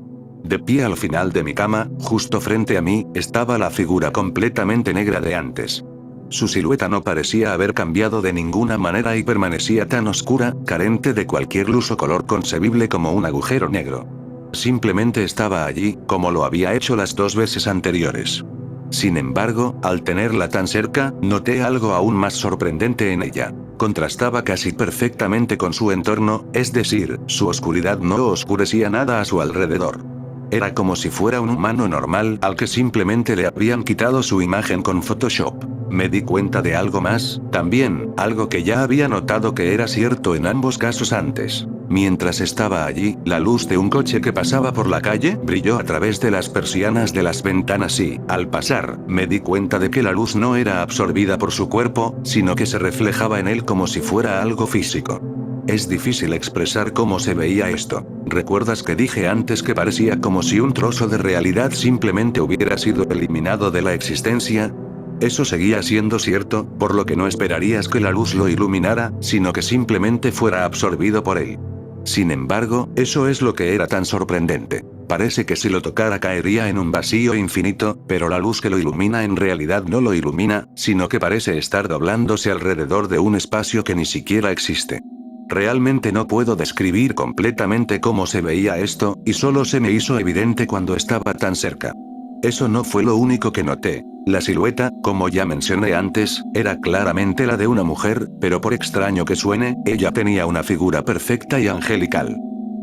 De pie al final de mi cama, justo frente a mí, estaba la figura completamente negra de antes. Su silueta no parecía haber cambiado de ninguna manera y permanecía tan oscura, carente de cualquier luz o color concebible como un agujero negro. Simplemente estaba allí, como lo había hecho las dos veces anteriores. Sin embargo, al tenerla tan cerca, noté algo aún más sorprendente en ella. Contrastaba casi perfectamente con su entorno, es decir, su oscuridad no oscurecía nada a su alrededor. Era como si fuera un humano normal al que simplemente le habían quitado su imagen con Photoshop. Me di cuenta de algo más, también, algo que ya había notado que era cierto en ambos casos antes. Mientras estaba allí, la luz de un coche que pasaba por la calle brilló a través de las persianas de las ventanas y, al pasar, me di cuenta de que la luz no era absorbida por su cuerpo, sino que se reflejaba en él como si fuera algo físico. Es difícil expresar cómo se veía esto. ¿Recuerdas que dije antes que parecía como si un trozo de realidad simplemente hubiera sido eliminado de la existencia? Eso seguía siendo cierto, por lo que no esperarías que la luz lo iluminara, sino que simplemente fuera absorbido por él. Sin embargo, eso es lo que era tan sorprendente. Parece que si lo tocara caería en un vacío infinito, pero la luz que lo ilumina en realidad no lo ilumina, sino que parece estar doblándose alrededor de un espacio que ni siquiera existe. Realmente no puedo describir completamente cómo se veía esto, y solo se me hizo evidente cuando estaba tan cerca. Eso no fue lo único que noté. La silueta, como ya mencioné antes, era claramente la de una mujer, pero por extraño que suene, ella tenía una figura perfecta y angelical.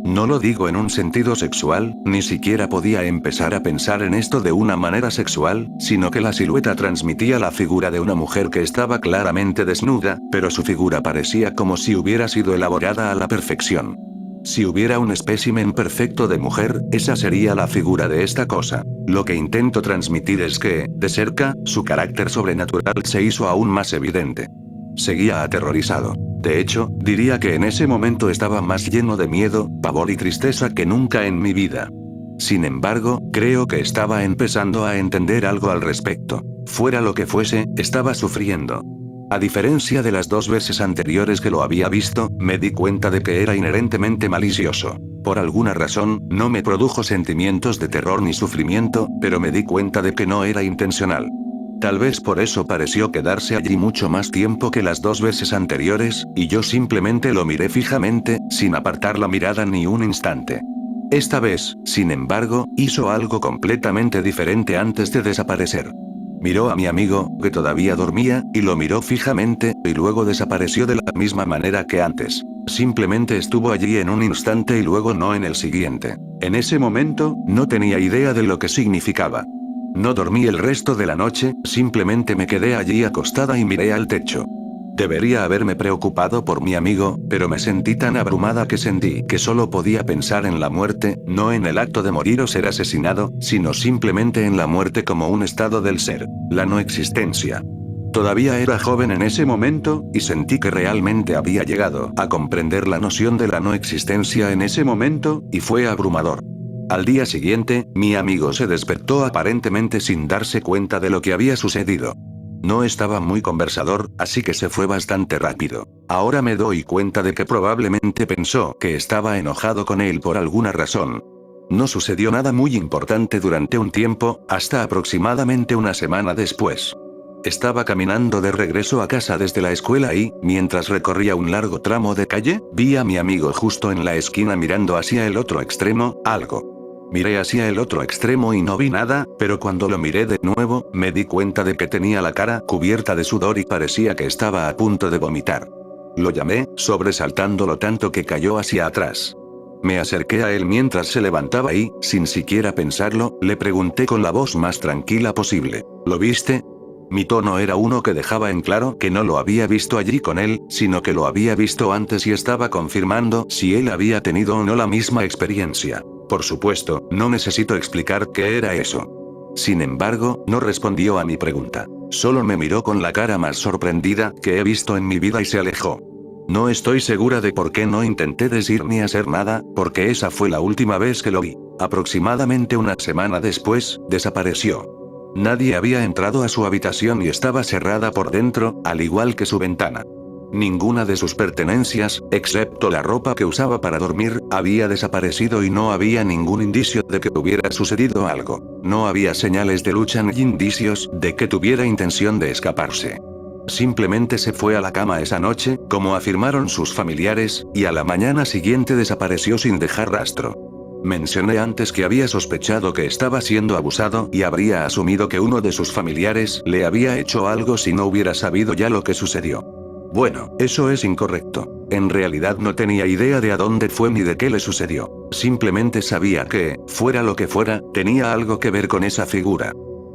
No lo digo en un sentido sexual, ni siquiera podía empezar a pensar en esto de una manera sexual, sino que la silueta transmitía la figura de una mujer que estaba claramente desnuda, pero su figura parecía como si hubiera sido elaborada a la perfección. Si hubiera un espécimen perfecto de mujer, esa sería la figura de esta cosa. Lo que intento transmitir es que, de cerca, su carácter sobrenatural se hizo aún más evidente. Seguía aterrorizado. De hecho, diría que en ese momento estaba más lleno de miedo, pavor y tristeza que nunca en mi vida. Sin embargo, creo que estaba empezando a entender algo al respecto. Fuera lo que fuese, estaba sufriendo. A diferencia de las 2 veces anteriores que lo había visto, me di cuenta de que era inherentemente malicioso. Por alguna razón, no me produjo sentimientos de terror ni sufrimiento, pero me di cuenta de que no era intencional. Tal vez por eso pareció quedarse allí mucho más tiempo que las 2 veces anteriores, y yo simplemente lo miré fijamente, sin apartar la mirada ni un instante. Esta vez, sin embargo, hizo algo completamente diferente antes de desaparecer. Miró a mi amigo, que todavía dormía, y lo miró fijamente, y luego desapareció de la misma manera que antes. Simplemente estuvo allí en un instante y luego no en el siguiente. En ese momento, no tenía idea de lo que significaba. No dormí el resto de la noche, simplemente me quedé allí acostada y miré al techo. Debería haberme preocupado por mi amigo, pero me sentí tan abrumada que sentí que solo podía pensar en la muerte, no en el acto de morir o ser asesinado, sino simplemente en la muerte como un estado del ser, la no existencia. Todavía era joven en ese momento, y sentí que realmente había llegado a comprender la noción de la no existencia en ese momento, y fue abrumador. Al día siguiente, mi amigo se despertó aparentemente sin darse cuenta de lo que había sucedido. No estaba muy conversador, así que se fue bastante rápido. Ahora me doy cuenta de que probablemente pensó que estaba enojado con él por alguna razón. No sucedió nada muy importante durante un tiempo, hasta aproximadamente una semana después. Estaba caminando de regreso a casa desde la escuela y, mientras recorría un largo tramo de calle, vi a mi amigo justo en la esquina mirando hacia el otro extremo, algo. Miré hacia el otro extremo y no vi nada, pero cuando lo miré de nuevo, me di cuenta de que tenía la cara cubierta de sudor y parecía que estaba a punto de vomitar. Lo llamé, sobresaltándolo tanto que cayó hacia atrás. Me acerqué a él mientras se levantaba y, sin siquiera pensarlo, le pregunté con la voz más tranquila posible: ¿Lo viste? Mi tono era uno que dejaba en claro que no lo había visto allí con él, sino que lo había visto antes y estaba confirmando si él había tenido o no la misma experiencia. Por supuesto, no necesito explicar qué era eso. Sin embargo, no respondió a mi pregunta. Solo me miró con la cara más sorprendida que he visto en mi vida y se alejó. No estoy segura de por qué no intenté decir ni hacer nada, porque esa fue la última vez que lo vi. Aproximadamente una semana después, desapareció. Nadie había entrado a su habitación y estaba cerrada por dentro, al igual que su ventana. Ninguna de sus pertenencias, excepto la ropa que usaba para dormir, había desaparecido y no había ningún indicio de que hubiera sucedido algo. No había señales de lucha ni indicios de que tuviera intención de escaparse. Simplemente se fue a la cama esa noche, como afirmaron sus familiares, y a la mañana siguiente desapareció sin dejar rastro. Mencioné antes que había sospechado que estaba siendo abusado y habría asumido que uno de sus familiares le había hecho algo si no hubiera sabido ya lo que sucedió. Bueno, eso es incorrecto. En realidad no tenía idea de a dónde fue ni de qué le sucedió. Simplemente sabía que, fuera lo que fuera, tenía algo que ver con esa figura.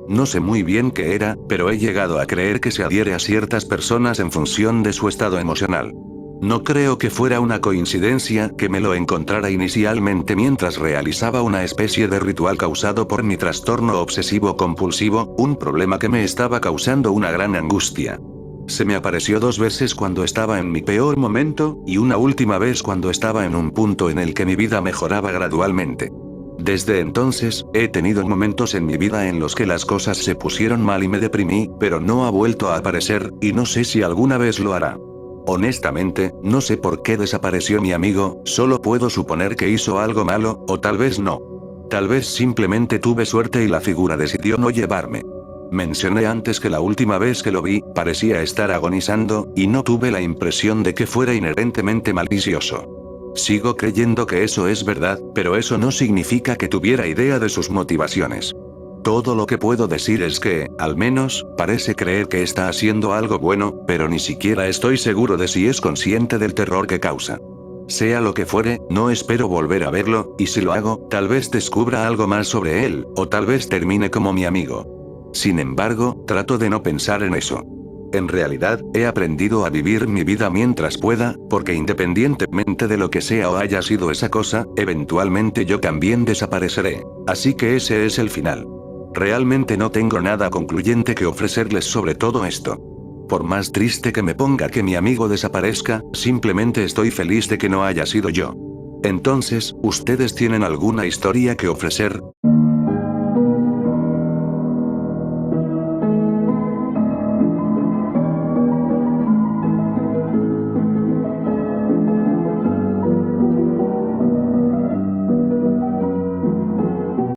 No sé muy bien qué era, pero he llegado a creer que se adhiere a ciertas personas en función de su estado emocional. No creo que fuera una coincidencia que me lo encontrara inicialmente mientras realizaba una especie de ritual causado por mi trastorno obsesivo compulsivo, un problema que me estaba causando una gran angustia. Se me apareció 2 veces cuando estaba en mi peor momento, y una última vez cuando estaba en un punto en el que mi vida mejoraba gradualmente. Desde entonces, he tenido momentos en mi vida en los que las cosas se pusieron mal y me deprimí, pero no ha vuelto a aparecer, y no sé si alguna vez lo hará. Honestamente, no sé por qué desapareció mi amigo, solo puedo suponer que hizo algo malo, o tal vez no. Tal vez simplemente tuve suerte y la figura decidió no llevarme. Mencioné antes que la última vez que lo vi, parecía estar agonizando, y no tuve la impresión de que fuera inherentemente malicioso. Sigo creyendo que eso es verdad, pero eso no significa que tuviera idea de sus motivaciones. Todo lo que puedo decir es que, al menos, parece creer que está haciendo algo bueno, pero ni siquiera estoy seguro de si es consciente del terror que causa. Sea lo que fuere, no espero volver a verlo, y si lo hago, tal vez descubra algo más sobre él, o tal vez termine como mi amigo. Sin embargo, trato de no pensar en eso. En realidad, he aprendido a vivir mi vida mientras pueda, porque independientemente de lo que sea o haya sido esa cosa, eventualmente yo también desapareceré. Así que ese es el final. Realmente no tengo nada concluyente que ofrecerles sobre todo esto. Por más triste que me ponga que mi amigo desaparezca, simplemente estoy feliz de que no haya sido yo. Entonces, ¿ustedes tienen alguna historia que ofrecer?